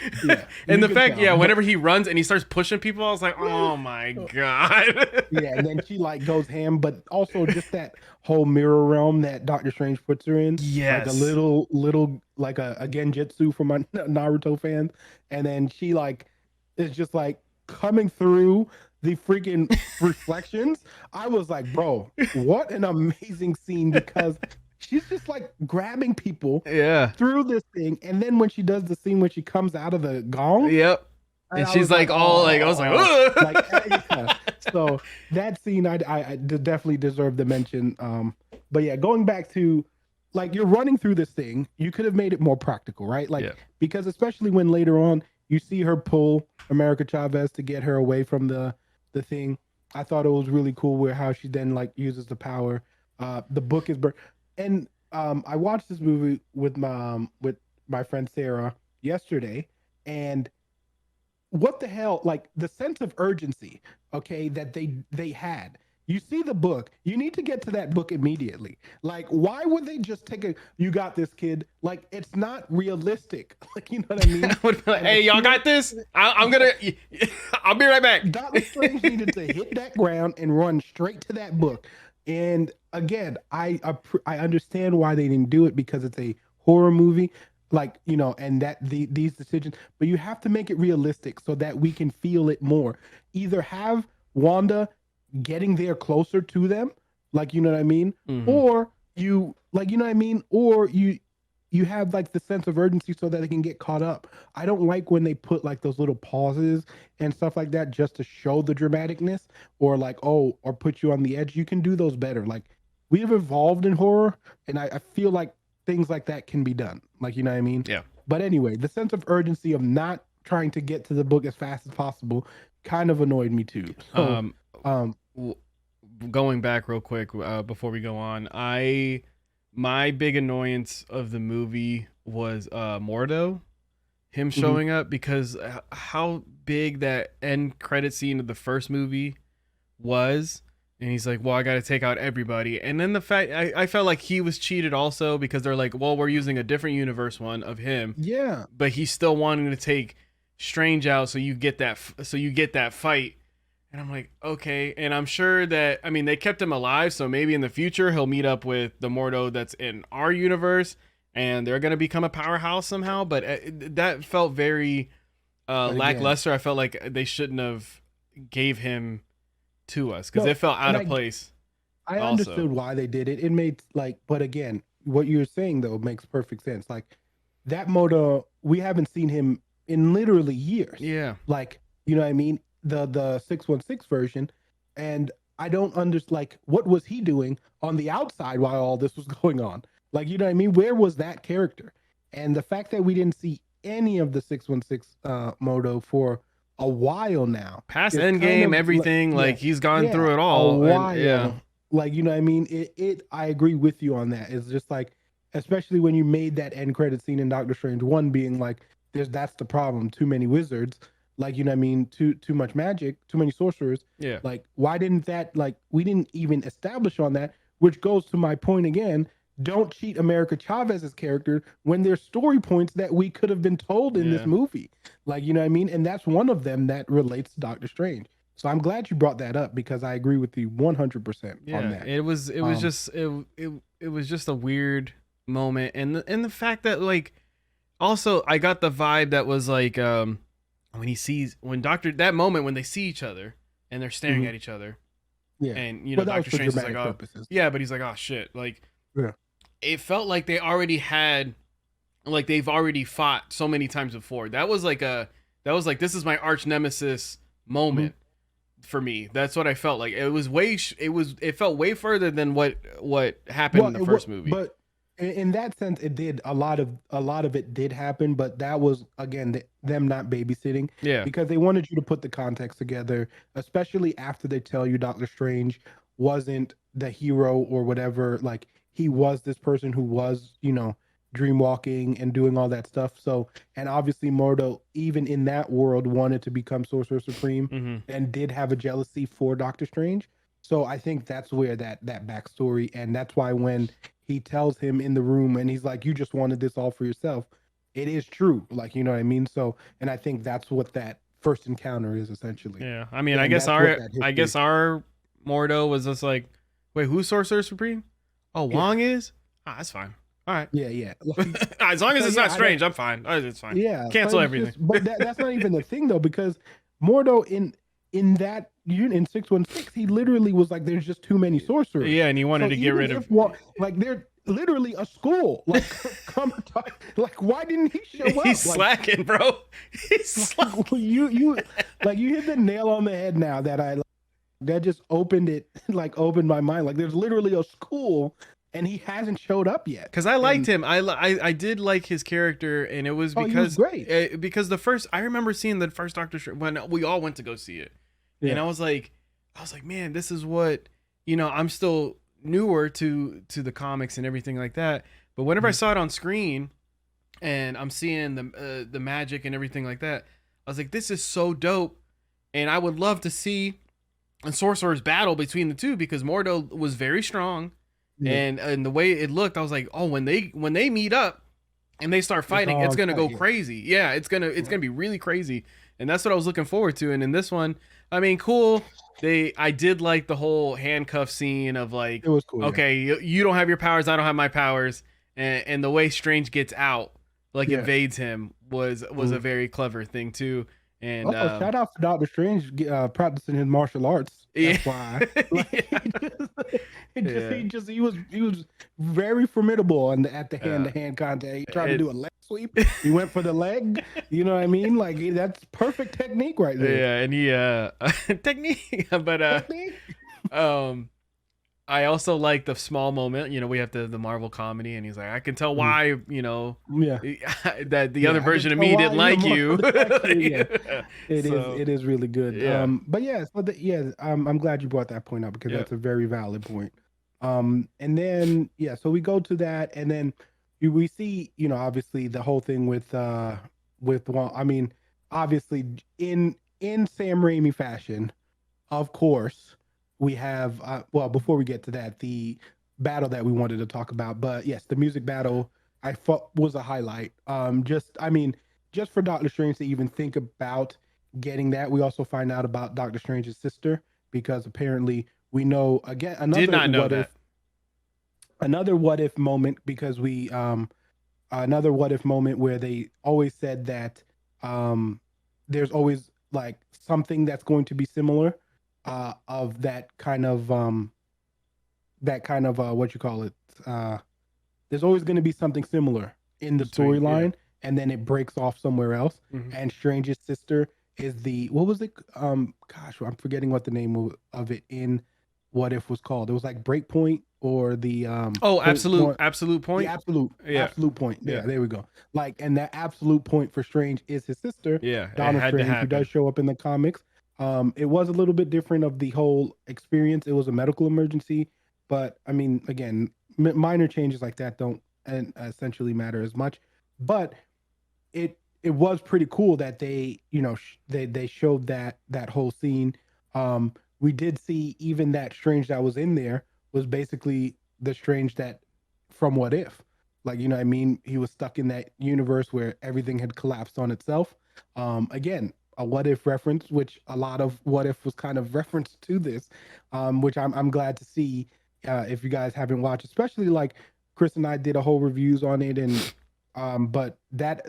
And the fact, whenever he runs and he starts pushing people, I was like, oh my god. And then she like goes ham, but also just that whole mirror realm that Doctor Strange puts her in. Yes. Like a little like a genjutsu for my Naruto fans. And then she like is just like coming through the freaking reflections. I was like, bro, what an amazing scene, because she's just like grabbing people through this thing. And then when she does the scene when she comes out of the gong. And she's like, all like, I was like, so that scene I definitely deserve the mention. But yeah, going back to like, you're running through this thing, you could have made it more practical, right? Like, because especially when later on you see her pull America Chavez to get her away from the thing. I thought it was really cool where how she then like uses the power. The book is and I watched this movie with my friend Sarah yesterday, and what the hell, like the sense of urgency, okay, that they had. You see the book, you need to get to that book immediately. Like, why would they just take you got this, kid? Like, it's not realistic. Like, you know what I mean? Like, hey, y'all got this? I'll be right back. Doctor Strange needed to hit that ground and run straight to that book. And again, I understand why they didn't do it, because it's a horror movie, like, and that these decisions, but you have to make it realistic so that we can feel it more. Either have Wanda getting there closer to them, like, you know what I mean, or you like, you know what I mean, or you have like the sense of urgency so that they can get caught up. I don't like when they put like those little pauses and stuff like that just to show the dramaticness, or like, or put you on the edge. You can do those better. Like, we have evolved in horror, and I feel like things like that can be done. Like, you know what I mean? Yeah. But anyway, the sense of urgency of not trying to get to the book as fast as possible kind of annoyed me too. So, w- going back real quick before we go on, my big annoyance of the movie was Mordo, him showing up, because how big that end credit scene of the first movie was. And he's like, well, I got to take out everybody. And then the fact, I felt like he was cheated also, because they're like, well, we're using a different universe one of him. Yeah. But he's still wanting to take Strange out, so you get that fight. And I'm like, okay. And I'm sure that, I mean, they kept him alive, so maybe in the future he'll meet up with the Mordo that's in our universe, and they're going to become a powerhouse somehow. But that felt very lackluster. I felt like they shouldn't have gave him to us, because it felt out of place. I understood why they did it. It made but again, what you're saying though makes perfect sense. Like that Mordo, we haven't seen him in literally years. Yeah. Like, you know what I mean? The 616 version, and I don't understand what was he doing on the outside while all this was going on? Like, you know what I mean? Where was that character? And the fact that we didn't see any of the 616 Mordo for a while now, past Endgame, everything, he's gone through it all. A while. You know what I mean? I agree with you on that. It's just especially when you made that end credit scene in Doctor Strange 1 being that's the problem, too many wizards, you know what I mean, too much magic, too many sorcerers. Yeah. Why didn't that, we didn't even establish on that, which goes to my point again. Don't cheat America Chavez's character when there's story points that we could have been told in this movie. You know what I mean? And that's one of them that relates to Doctor Strange. So I'm glad you brought that up, because I agree with you 100% on that. It was just a weird moment. And the fact that also I got the vibe that was that moment when they see each other and they're staring at each other. Yeah. And Doctor Strange is like, oh, yeah, but he's like, oh shit. It felt like they already had, they've already fought so many times before. That was this is my arch nemesis moment for me. That's what I felt like. It felt way further than what happened in the first movie. But in that sense, it did a lot of it did happen, but that was again them not babysitting. Yeah. Because they wanted you to put the context together, especially after they tell you Doctor Strange wasn't the hero or whatever. He was this person who was, dream walking and doing all that stuff. So, and obviously Mordo, even in that world, wanted to become Sorcerer Supreme and did have a jealousy for Doctor Strange. So I think that's where that backstory, and that's why when he tells him in the room and he's like, you just wanted this all for yourself, it is true. You know what I mean? So, and I think that's what that first encounter is essentially. Yeah. I mean, I guess our Mordo was just like, wait, who's Sorcerer Supreme? Oh, Wong is? Ah, that's fine. All right. Yeah. As long as it's not Strange, I'm fine. It's fine. Yeah. Cancel everything. But that's not even the thing though, because Mordo in that unit in 616, he literally was like, there's just too many sorcerers. Yeah, and he wanted to get rid of they're literally a school. Why didn't he show up? He's slacking, bro. He's slacking. You hit the nail on the head now that just opened my mind. There's literally a school and he hasn't showed up yet. Because I liked him. I did like his character, and it was because he was great. Because I remember seeing the first Doctor Strange when we all went to go see it. Yeah. And I was like, man, this is what, I'm still newer to the comics and everything like that. But whenever I saw it on screen and I'm seeing the magic and everything like that, I was like, this is so dope. And I would love to see a sorcerer's battle between the two, because Mordo was very strong. Yeah. And the way it looked, I was like, oh, when they meet up and they start fighting, it's gonna go crazy. Yeah, it's gonna be really crazy. And that's what I was looking forward to. And in this one, I mean, cool. I did like the whole handcuff scene of it was cool. Okay, you don't have your powers, I don't have my powers, and the way Strange gets out, evades him was a very clever thing too. And shout out to Doctor Strange practicing his martial arts. That's why. He was very formidable at the hand-to-hand contact. He tried to do a leg sweep. He went for the leg. You know what I mean? That's perfect technique right there. Yeah, and he technique, but technique. I also like the small moment. You know, we have the Marvel comedy, and he's like, I can tell why. You know, Yeah. that the Yeah, other I can version of tell me why didn't like you. yeah, So it is really good. yeah, But yeah, so I'm glad you brought that point up because yeah. that's a very valid point. And then yeah, so we go to that, and then we see, you know, obviously the whole thing with well, I mean, obviously in Sam Raimi fashion, of course, we have well, before we get to that, the battle that we wanted to talk about. But yes, the music battle I thought was a highlight. Just I mean, just for Doctor Strange to even think about getting that. We also find out about Doctor Strange's sister because apparently we know again Did not know that. another what if moment because we another what if moment where they always said that there's always like something that's going to be similar of that kind of what you call it there's always going to be something similar in the Between storyline and then it breaks off somewhere else Mhm. and Strange's sister is the what was it gosh I'm forgetting what the name of it in what if was called. It was like breakpoint or the Oh, point absolute the point. Yeah, absolute point. yeah, There we go. Like, and that absolute point for Strange is his sister, yeah. It Donna had to Strange, who does happen. show up in the comics. It was a little bit different of the whole experience. It was a medical emergency, but I mean, again, minor changes like that don't essentially matter as much. But it was pretty cool that they, you know, they showed that whole scene. We did see even that Strange that was in there was basically the Strange that from What If. Like, you know what I mean? He was stuck in that universe where everything had collapsed on itself. Again, a What If reference, which a lot of What If was kind of referenced to this, which I'm glad to see. If you guys haven't watched, especially like Chris and I did a whole reviews on it, and but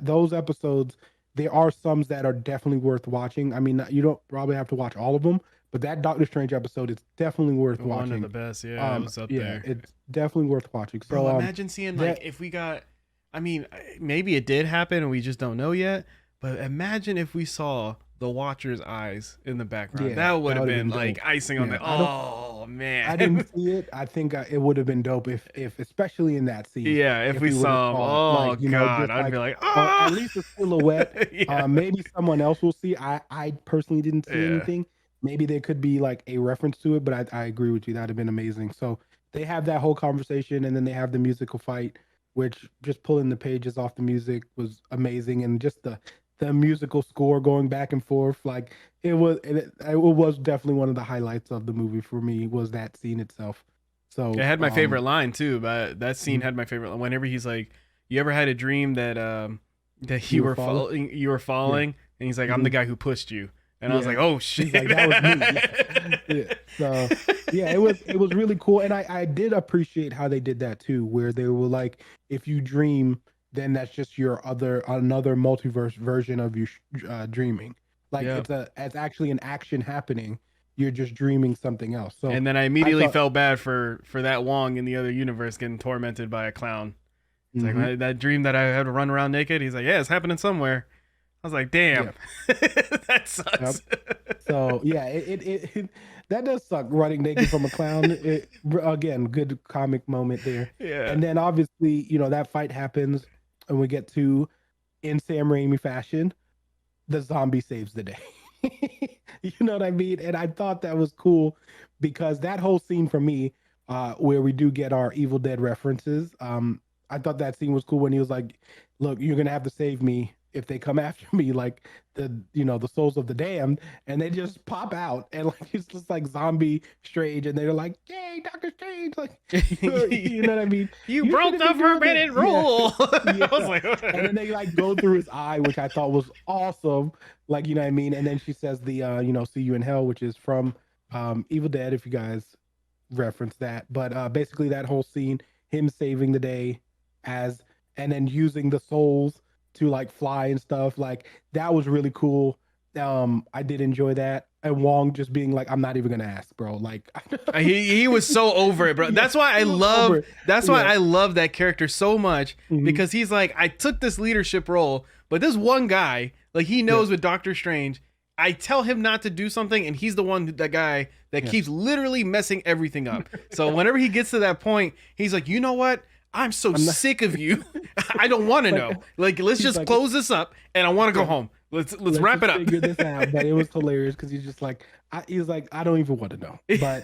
those episodes, there are some that are definitely worth watching. I mean, you don't probably have to watch all of them, but that Doctor Strange episode is definitely worth One of watching. the best. Yeah, it was up Yeah, there. it's definitely worth watching. Bro, So, imagine seeing like that if we got. I mean, maybe it did happen and we just don't know yet. But imagine if we saw the Watcher's eyes in the background. yeah, That would that have would have been been like dope. icing on Yeah, the. Oh I man. didn't see it. I think it would have been dope if especially in that scene, Yeah, if if we we would have saw him, saw oh like, you know, god, just I'd be like, like, or ah, at least a silhouette. yeah, Maybe someone else will see. I personally didn't see yeah, anything. Maybe there could be like a reference to it, but I agree with you. That'd have been amazing. So they have that whole conversation, and then they have the musical fight, which just pulling the pages off the music was amazing, and just the musical score going back and forth, like it was definitely one of the highlights of the movie for me was that scene itself. it So had my favorite line too. But that scene mhm, had my favorite line. Whenever he's like, "You ever had a dream that that you were falling. you were Yeah. falling?" And he's like, "I'm the Mhm. guy who pushed you." And I was like, Yeah. "Oh He's shit!" like, that was me. Yeah. Yeah. So yeah, it was really cool. And I did appreciate how they did that too, where they were like, if you dream, then that's just your another multiverse version of you dreaming. Like Yep. it's actually an action happening. You're just dreaming something else. So And then I I immediately thought felt bad for that Wong in the other universe getting tormented by a clown. It's like mhm, that dream that I had to run around naked. He's like, "Yeah, it's happening somewhere." I was like, "Damn, yeah. that Yep. sucks." So yeah, that does suck running naked from a clown. Again, good comic moment there. Yeah. And then obviously, you know, that fight happens, and we get to in Sam Raimi fashion, the zombie saves the day. You know what I mean? And I thought that was cool because that whole scene for me, where we do get our Evil Dead references, I thought that scene was cool when he was like, "Look, you're gonna have to save me if they come after me, like the souls of the damned," and they just pop out and like it's just like zombie Strange, and they're like, "Yay, Doctor Strange!" Like you know what I mean? You You broke shouldn't the be doing this. forbidden Yeah, rule. I was yeah. like, And then they like go through his eye, which I thought was awesome. Like, you know what I mean? And then she says the see you in hell, which is from Evil Dead, if you guys reference that. But basically that whole scene, him saving the day as and then using the souls to like fly and stuff, like that was really cool. I did enjoy that. And Wong just being like, I'm not even gonna ask, bro. Like he was so over it, bro. yeah, That's why I he was over love it. that's why Yeah. I love that character so much Mhm. because he's like, I took this leadership role, but this one guy, like he Yeah. knows with Doctor Strange, I tell him not to do something, and he's the one, that guy that keeps literally messing everything up. So whenever he gets to that point, he's like, you know what? I'm so sick of you. I don't want to know. Like, let's just close this up, and I want to go home. Let's wrap it up. Figure this out. But it was hilarious because he's just like, I don't even want to know. But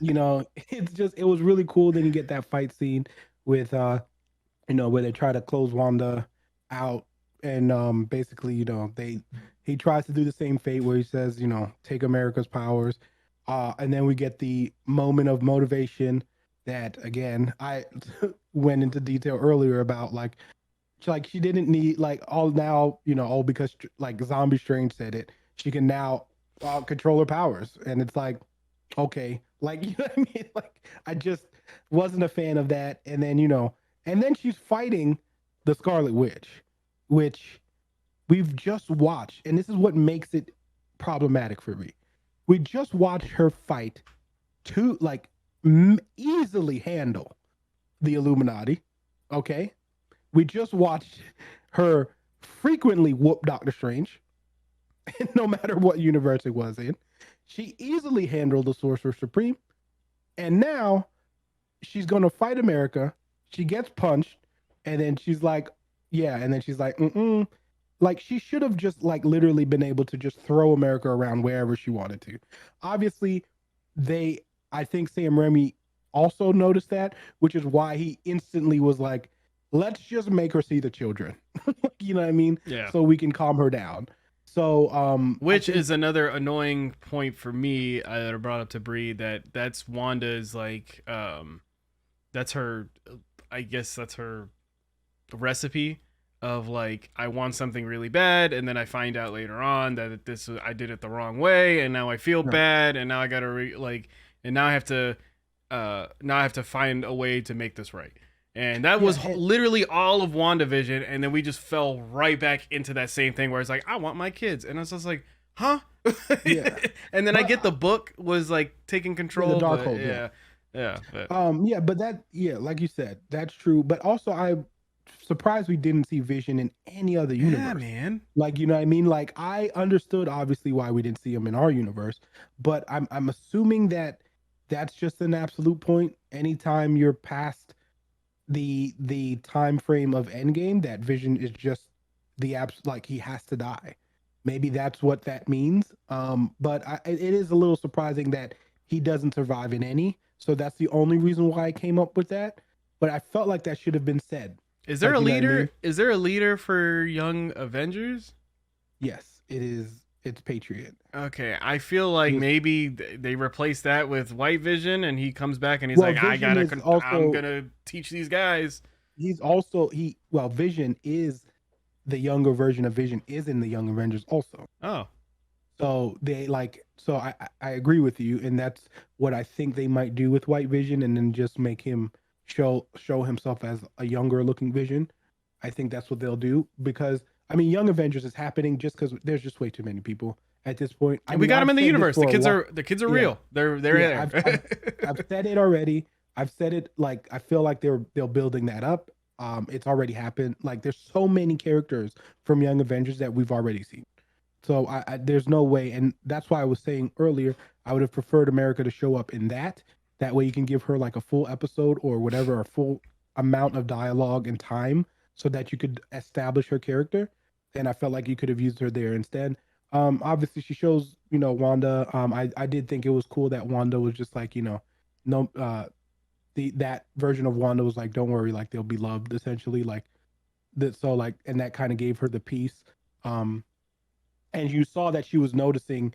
it was really cool. Then you get that fight scene with where they try to close Wanda out, and basically, he tries to do the same fate where he says, take America's powers. And then we get the moment of motivation that, again, I went into detail earlier about, like she didn't need, like, because like Zombie Strange said it, she can now control her powers. And it's like, okay, like, you know what I mean? Like, I just wasn't a fan of that. And then she's fighting the Scarlet Witch, which we've just watched, and this is what makes it problematic for me. We just watched her fight to, like, easily handle the Illuminati. Okay, we just watched her frequently whoop Doctor Strange, no matter what universe it was in. She easily handled the Sorcerer Supreme, and now she's gonna fight America. She gets punched, and then she's like, mm-mm. Like, she should have just, like, literally been able to just throw America around wherever she wanted to. Obviously, I think Sam Raimi also noticed that, which is why he instantly was like, let's just make her see the children. You know what I mean? Yeah. So we can calm her down. So, which is another annoying point for me that I brought up to Bree, that's Wanda's, like, that's her, I guess that's her recipe of, like, I want something really bad, and then I find out later on that I did it the wrong way, and now I feel bad, and now I gotta and now I have to find a way to make this right. And that was literally all of WandaVision, and then we just fell right back into that same thing where it's like, I want my kids, and I was just like, huh? Yeah. And then I get the book was like taking control. The Darkhold, but like you said, that's true. But also, I'm surprised we didn't see Vision in any other universe. Yeah, man. Like, you know what I mean? Like, I understood obviously why we didn't see him in our universe, but I'm assuming that that's just an absolute point. Anytime you're past the time frame of Endgame, that Vision is just like, he has to die. Maybe that's what that means. But it is a little surprising that he doesn't survive in any. So that's the only reason why I came up with that. But I felt like that should have been said. Is there a leader? I mean? Is there a leader for Young Avengers? Yes, it is. It's Patriot. Okay, I feel like maybe they replace that with White Vision, and he comes back and he's like, I'm gonna teach these guys. Vision is the younger version of Vision is in the Young Avengers also. Oh, so I agree with you, and that's what I think they might do with White Vision, and then just make him show himself as a younger looking Vision. I think that's what they'll do, because I mean, Young Avengers is happening just because there's just way too many people at this point. We got them in the universe. The kids are real. They're there. I've said it already. I've said it, like, I feel like they're building that up. It's already happened. Like, there's so many characters from Young Avengers that we've already seen. So there's no way, and that's why I was saying earlier, I would have preferred America to show up in that. That way you can give her like a full episode or whatever, a full amount of dialogue and time, so that you could establish her character. And I felt like you could have used her there instead. Obviously she shows, Wanda. I did think it was cool that Wanda was just like, that version of Wanda was like, don't worry, like, they'll be loved, essentially, like that. So, like, and that kind of gave her the peace. And you saw that she was noticing,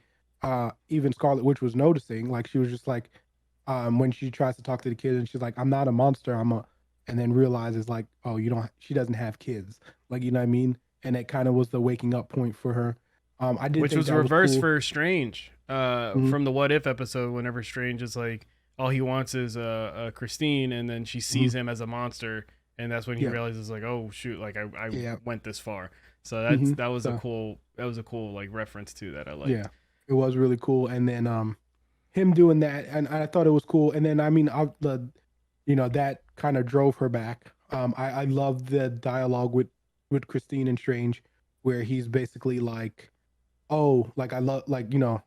even Scarlet Witch was noticing, like, she was just like, when she tries to talk to the kids and she's like, I'm not a monster, and then realizes, like, oh, she doesn't have kids, like, you know what I mean? And it kind of was the waking up point for her. Which was reversed for Strange, from the What If episode, whenever Strange is like, all he wants is Christine, and then she sees him as a monster, and that's when he realizes, like, oh shoot, like, I went this far. So that was a cool like reference to that. I liked. Yeah, it was really cool. And then him doing that, and I thought it was cool. And then, I mean, that kind of drove her back. I love the dialogue with Christine and Strange, where he's basically like, oh, like I love, like,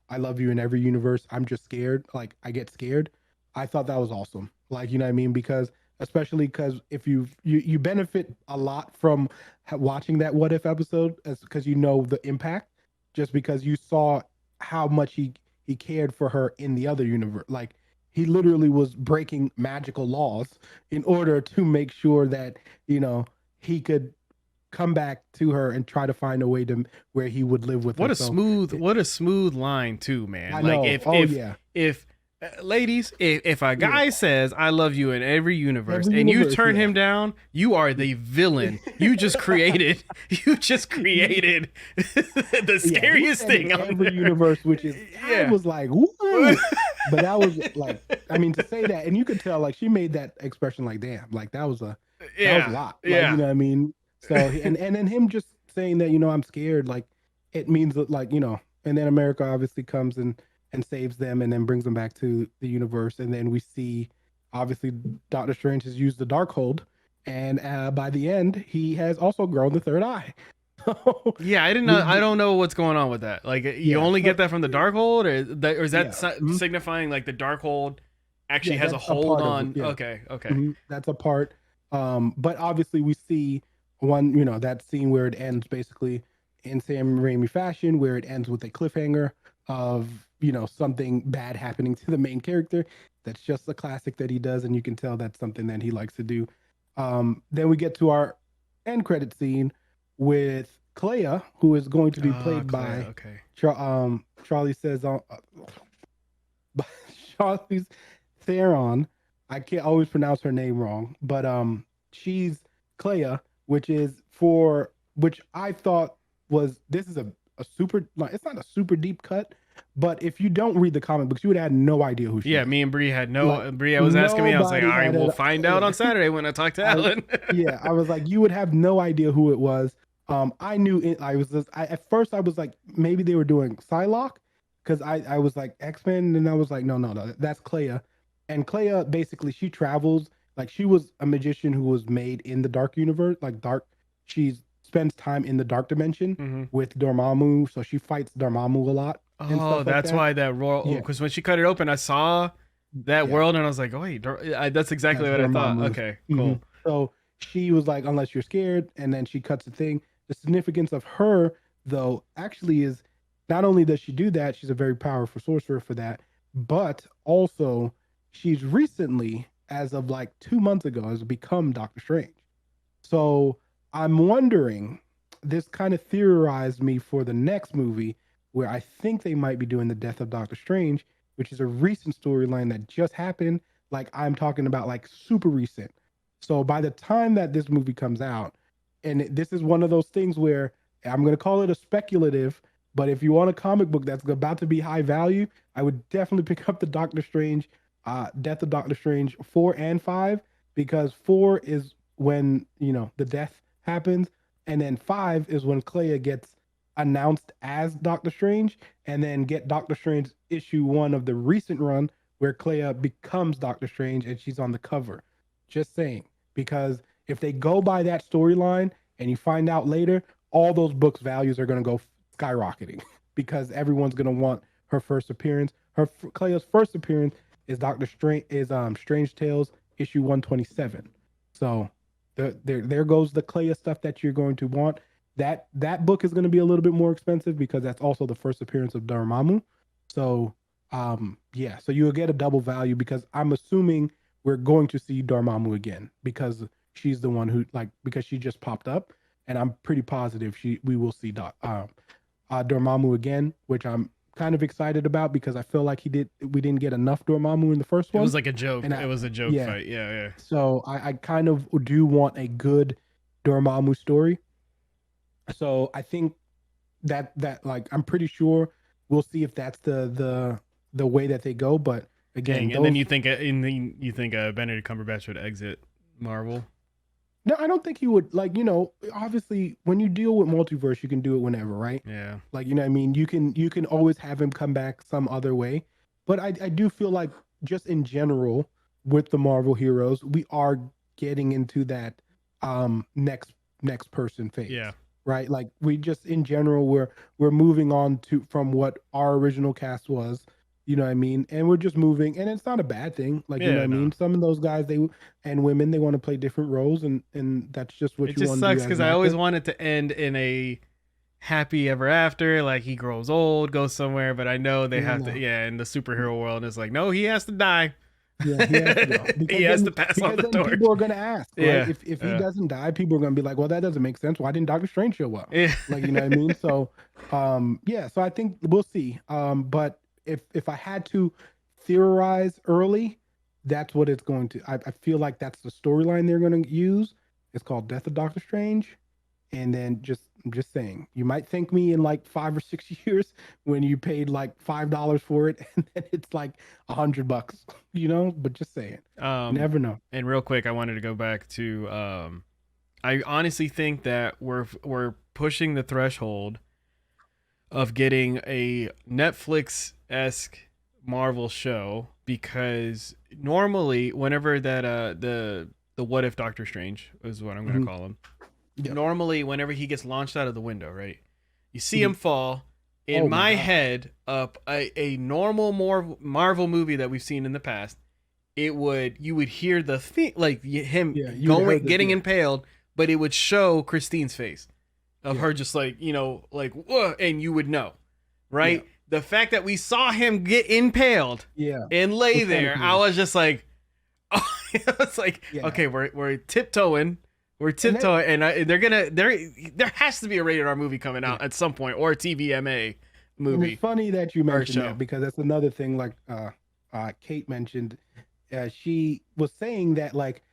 I love you in every universe. I'm just scared. Like I get scared. I thought that was awesome. Like, you know what I mean? Because especially because if you benefit a lot from watching that What If episode, as because the impact, just because you saw how much he cared for her in the other universe. Like he literally was breaking magical laws in order to make sure that he could come back to her and try to find a way to where he would live with her. So What a smooth line too, man. I Like know. Oh yeah, if ladies, if a yeah. guy says I love you in every universe Every and you universe, turn yeah. him down, you are the villain. You just created the Yeah, he scariest said in thing on every there. universe, which is I Yeah. was like, whoa. But that was like, I mean, to say that, and you could tell like she made that expression like, damn, like that was a Yeah. lot. Like, you Yeah. know what I mean? So and then him just saying that, I'm scared, like it means that like, and then America obviously comes and saves them and then brings them back to the universe. And then we see obviously Doctor Strange has used the Darkhold, and by the end, he has also grown the third eye. So Yeah, I didn't know. we I get, don't know what's going on with that. Like, you yeah, only so get that from the Darkhold, or is that yeah, mhm, signifying like the Darkhold actually yeah, has a that's a hold part of it. on? Yeah, Okay, okay. that's a part. But obviously we see one, that scene where it ends basically in Sam Raimi fashion, where it ends with a cliffhanger of something bad happening to the main character. That's just a classic that he does, and you can tell that's something that he likes to do. Then we get to our end credit scene with Clea, who is going to be Ah, played Clay. by Okay. Charlie says Charlize Theron. I can't always pronounce her name wrong, but she's Clea, which I thought was this is a super, like, it's not a super deep cut, but if you don't read the comic books, you would have no idea who she Yeah, is. me and Bree had Like no. Bree was asking me. I was like, nobody all right, had we'll it. find out Yeah. on Saturday when I talk to I Alan. yeah, I was like, you would have no idea who it was. I knew it. I was just, at first I was like, maybe they were doing Psylocke, because I was like X-Men, and I was like, no, that's Clea. And Clea basically she travels, like she was a magician who was made in the dark universe, like dark. She spends time in the dark dimension Hmm. with Dormammu, so she fights Dormammu a lot and Oh, stuff like that's that. why that royal. Yeah, Because when she cut it open, I saw that yeah. world, and I was like, oh wait, that's exactly That's what I thought. Dormammu. Okay, Hmm. cool. So she was like, unless you're scared, and then she cuts the thing. The significance of her, though, actually is not only does she do that, she's a very powerful sorcerer for that, but also she's recently, as of like 2 months ago, has become Doctor Strange. So I'm wondering, this kind of theorized me for the next movie, where I think they might be doing the death of Doctor Strange, which is a recent storyline that just happened. Like I'm talking about like super recent. So by the time that this movie comes out, and this is one of those things where I'm going to call it a speculative, but if you want a comic book that's about to be high value, I would definitely pick up the Doctor Strange, Death of Doctor Strange 4 and 5, because 4 is when the death happens, and then 5 is when Clea gets announced as Doctor Strange, and then get Doctor Strange issue 1 of the recent run where Clea becomes Doctor Strange and she's on the cover. Just saying, because if they go by that storyline and you find out later, all those books' values are going to go skyrocketing because everyone's going to want her first appearance. Clea's first appearance is Doctor Strange, is Strange Tales issue 127. So there goes the Clea stuff that you're going to want. That book is going to be a little bit more expensive because that's also the first appearance of Dormammu. So yeah, so you'll get a double value because I'm assuming we're going to see Dormammu again because she's the one who, like, because she just popped up, and I'm pretty positive we will see Dormammu again, which I'm kind of excited about because I feel like we didn't get enough Dormammu in the first It one, was like a joke. and It was a joke yeah, fight. Yeah, yeah. so I kind of do want a good Dormammu story. So I think that like I'm pretty sure we'll see if that's the way that they go. But again, Dang. And then those you think Benedict Cumberbatch would exit Marvel. no, I don't think he would, like, obviously when you deal with multiverse, you can do it whenever, right? Yeah. Like, what I mean? You can always have him come back some other way. But I do feel like just in general with the Marvel heroes, we are getting into that next person phase. Yeah. right? Like we just in general we're moving on to from what our original cast was, you know what I mean? And we're just moving, and it's not a bad thing. Like, you know what Yeah, I no. mean? Some of those guys and women, they want to play different roles, and that's just what It you just want to do sucks as because an I always actor. want it to end in a happy ever after, like he grows old, goes somewhere, but I know they Yeah, have to, no. yeah, in the superhero world, it's like, no, he has to die. Yeah, he has to go He has to pass on the torch. people are gonna ask, right? Yeah. If he doesn't die, people are gonna be like, well, that doesn't make sense. Why didn't Doctor Strange show up? Yeah. Like, you know what I mean? So, yeah. So I think we'll see. But if I had to theorize early, that's what it's going to. I feel like that's the storyline they're going to use. It's called Death of Doctor Strange, and then I'm just saying, you might thank me in like 5 or 6 years when you paid like $5 for it, and then it's like $100, you know. But just saying, um never know. and real quick, I wanted to go back to I honestly think that we're pushing the threshold of getting a Netflix-esque Marvel show, because normally whenever that the What If Doctor Strange is what I'm going to Mhm. call him. Yeah. Normally whenever he gets launched out of the window, right? You see him Mhm. fall. In Oh my my god. head, up a normal more Marvel movie that we've seen in the past, you would hear the thing like him Yeah, you going heard this. getting Yeah, impaled, but it would show Christine's face of yeah, her just like, like, whoa, and you would know, yeah, right? The fact that we saw him get impaled yeah. and lay Was kind of there, I crazy. was just like, oh, it's like, Yeah, okay, we're tiptoeing, and that, and there has to be a rated R movie coming yeah. out at some point, or a TVMA And it's movie funny that you or mentioned show. that because that's another thing. Like, Kate mentioned, she was saying that like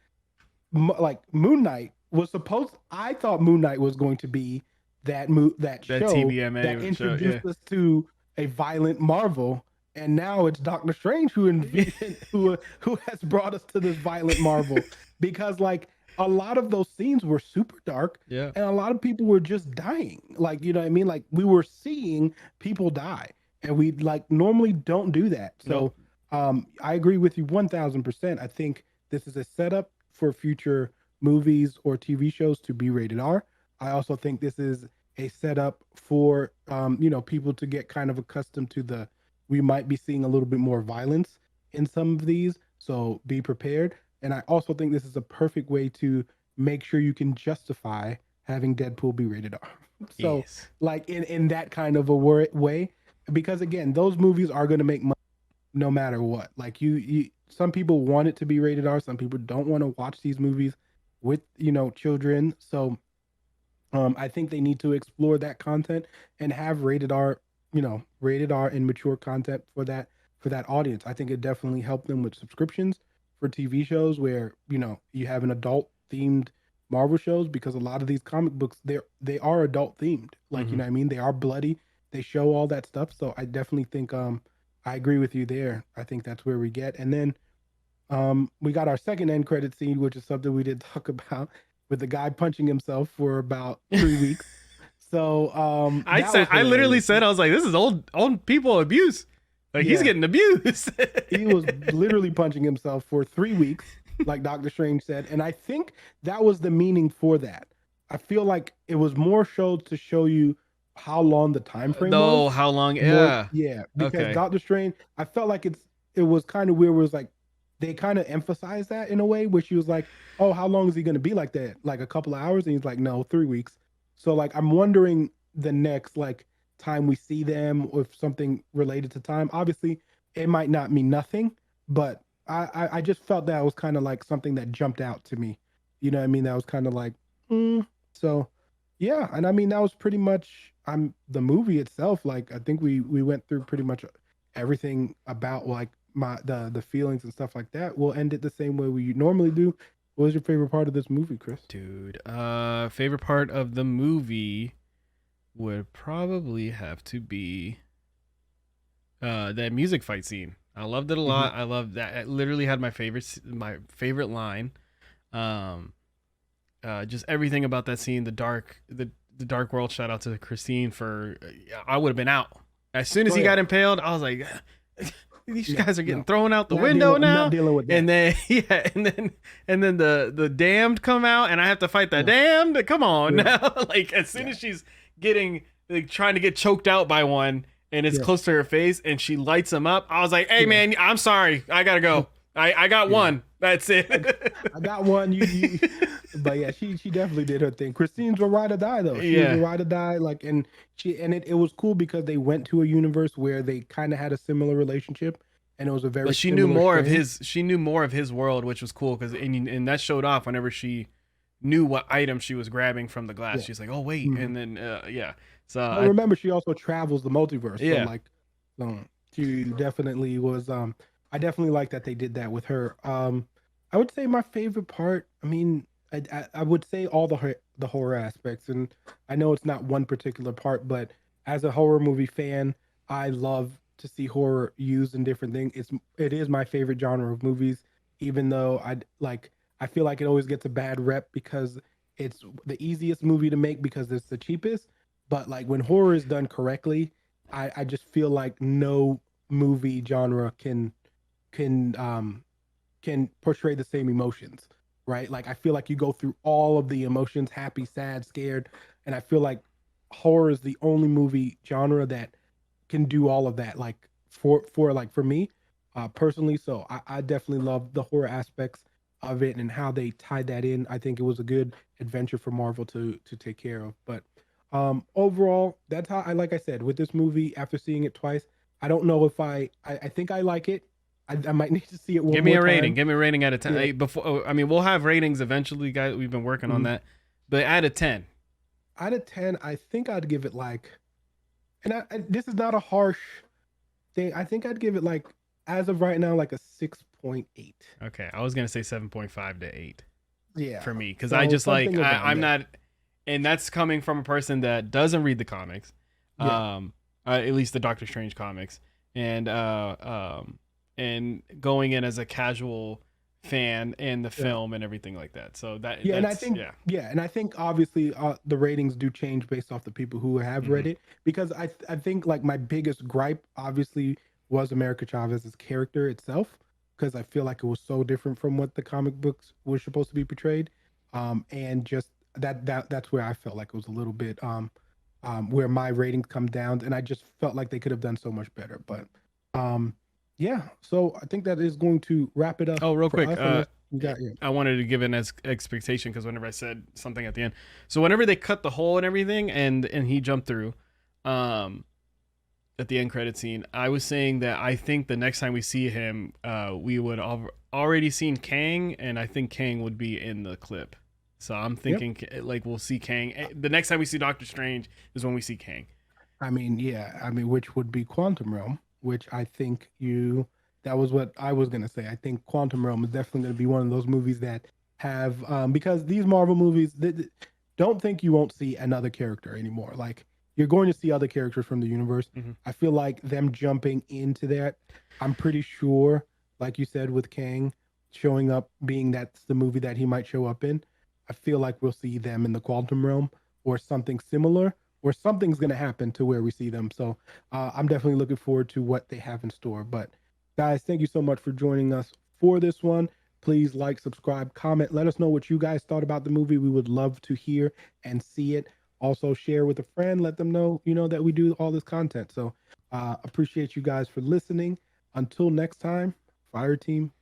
Moon Knight was supposed. I thought Moon Knight was going to be that That show that TVMA show, yeah. introduced us to a violent Marvel, and now it's Doctor Strange who has brought us to this violent Marvel, because like a lot of those scenes were super dark, Yeah. and a lot of people were just dying. Like, you know what I mean? Like we were seeing people die, and we like normally don't do that. Nope. So I agree with you 1000%. I think this is a setup for future movies or TV shows to be rated R. I also think this is a setup for people to get kind of accustomed to we might be seeing a little bit more violence in some of these, so be prepared. And I also think this is a perfect way to make sure you can justify having Deadpool be rated R. So Yes. like in that kind of a way, because again, those movies are going to make money no matter what. Like you some people want it to be rated R, some people don't want to watch these movies with, children. So I think they need to explore that content and have rated R and mature content for that audience. I think it definitely helped them with subscriptions for TV shows where, you have an adult themed Marvel shows, because a lot of these comic books they are adult themed. Like, you Mm-hmm. know what I mean? They are bloody. They show all that stuff. So I definitely think I agree with you there. I think that's where we get. And then we got our second end credit scene, which is something we did talk about, with the guy punching himself for about 3 weeks. So that was I literally hilarious. said, I was like, this is old people abuse. Like he's Yeah, getting abused. he was literally punching himself for 3 weeks, like Doctor Strange said. And I think that was the meaning for that. I feel like it was more shows to show you how long the time frame No, was. how long? More, Yeah. yeah, because Okay. Doctor Strange, I felt like it was kind of weird. It was like they kind of emphasized that in a way where she was like, "Oh, how long is he going to be like that? Like a couple of hours?" And he's like, "No, 3 weeks." So like I'm wondering the next like time we see them, or if something related to time. Obviously, it might not mean nothing, but I just felt that was kind of like something that jumped out to me. You know what I mean? That was kind of like, so yeah. And I mean that was pretty much the movie itself. Like I think we went through pretty much everything about like the feelings and stuff like that. We'll end it the same way we normally do. What was your favorite part of this movie, Chris? Dude, favorite part of the movie would probably have to be that music fight scene. I loved it a Mm-hmm. lot. I loved that. It literally had my favorite line. Um, just everything about that scene. The dark world. Shout out to Christine for. I would have been out as soon as Oh he yeah, got impaled. I was like, these No, guys are getting no. thrown out the Not window dealing, I'm now. not dealing with that. And then and then the damned come out, and I have to fight the Yeah. damned. Come on Yeah. now, like as soon Yeah. as she's getting like, trying to get choked out by one, and it's Yeah. close to her face, and she lights him up. I was like, hey Yeah. man, I'm sorry, I gotta go. I got Yeah. one. That's it. I got one. But yeah, she definitely did her thing. Christine's a ride or die though. She was Yeah. a ride or die. Like, and it was cool because they went to a universe where they kind of had a similar relationship, and it was a very. But she knew similar more of strain. his. She knew more of his world, which was cool because and that showed off whenever she knew what item she was grabbing from the glass. Yeah. She's like, oh wait, Mhm. and then yeah. So Well, remember, she also travels the multiverse. So Yeah. like, she definitely was. I definitely like that they did that with her. I would say my favorite part. I mean, I would say all the horror aspects, and I know it's not one particular part, but as a horror movie fan, I love to see horror used in different things. It is my favorite genre of movies, even though I feel like it always gets a bad rep because it's the easiest movie to make because it's the cheapest. But like when horror is done correctly, I just feel like no movie genre can can portray the same emotions, right? Like I feel like you go through all of the emotions, happy, sad, scared, and I feel like horror is the only movie genre that can do all of that. Like for me, personally. So I definitely love the horror aspects of it and how they tied that in. I think it was a good adventure for Marvel to take care of. But overall, that's how like I said, with this movie, after seeing it twice, I don't know if I think I like it. I might need to see it one give me more a rating. time. Give me a rating out of 10. Yeah. Hey, before I mean, we'll have ratings eventually, guys. We've been working on Mhm. that. But out of 10. Out of 10, I think I'd give it like, and this is not a harsh thing. I think I'd give it like, as of right now, like a 6.8. Okay, I was gonna say 7.5 to 8 Yeah. for me because So I just like something around I'm there. not, and that's coming from a person that doesn't read the comics, Yeah. at least the Doctor Strange comics, and going in as a casual fan and the Yeah. film and everything like that. So Yeah, and I that's think and I think obviously the ratings do change based off the people who have read Mhm. it because I think like my biggest gripe obviously was America Chavez's character itself because I feel like it was so different from what the comic books were supposed to be portrayed, and just that's where I felt like it was a little bit where my ratings come down, and I just felt like they could have done so much better, but yeah. So I think that is going to wrap it up Oh, real for quick, us unless you got I wanted to give an expectation because whenever I said something at the end, so whenever they cut the hole and everything, and he jumped through, at the end credit scene, I was saying that I think the next time we see him, we would have already seen Kang, and I think Kang would be in the clip. So I'm thinking like we'll see Kang. The next time we see Doctor Strange is when we see Kang. I mean, yeah, I mean, which would be Quantum Realm, which I think that was what I was going to say. I think Quantum Realm is definitely going to be one of those movies that have, because these Marvel movies, don't think you won't see another character anymore. Like, you're going to see other characters from the universe. Mhm. I feel like them jumping into that, I'm pretty sure, like you said, with Kang showing up, being that's the movie that he might show up in, I feel like we'll see them in the Quantum Realm or something similar or something's going to happen to where we see them. So I'm definitely looking forward to what they have in store. But guys, thank you so much for joining us for this one. Please like, subscribe, comment. Let us know what you guys thought about the movie. We would love to hear and see it. Also share with a friend. Let them know, that we do all this content. So appreciate you guys for listening. Until next time, Fire Team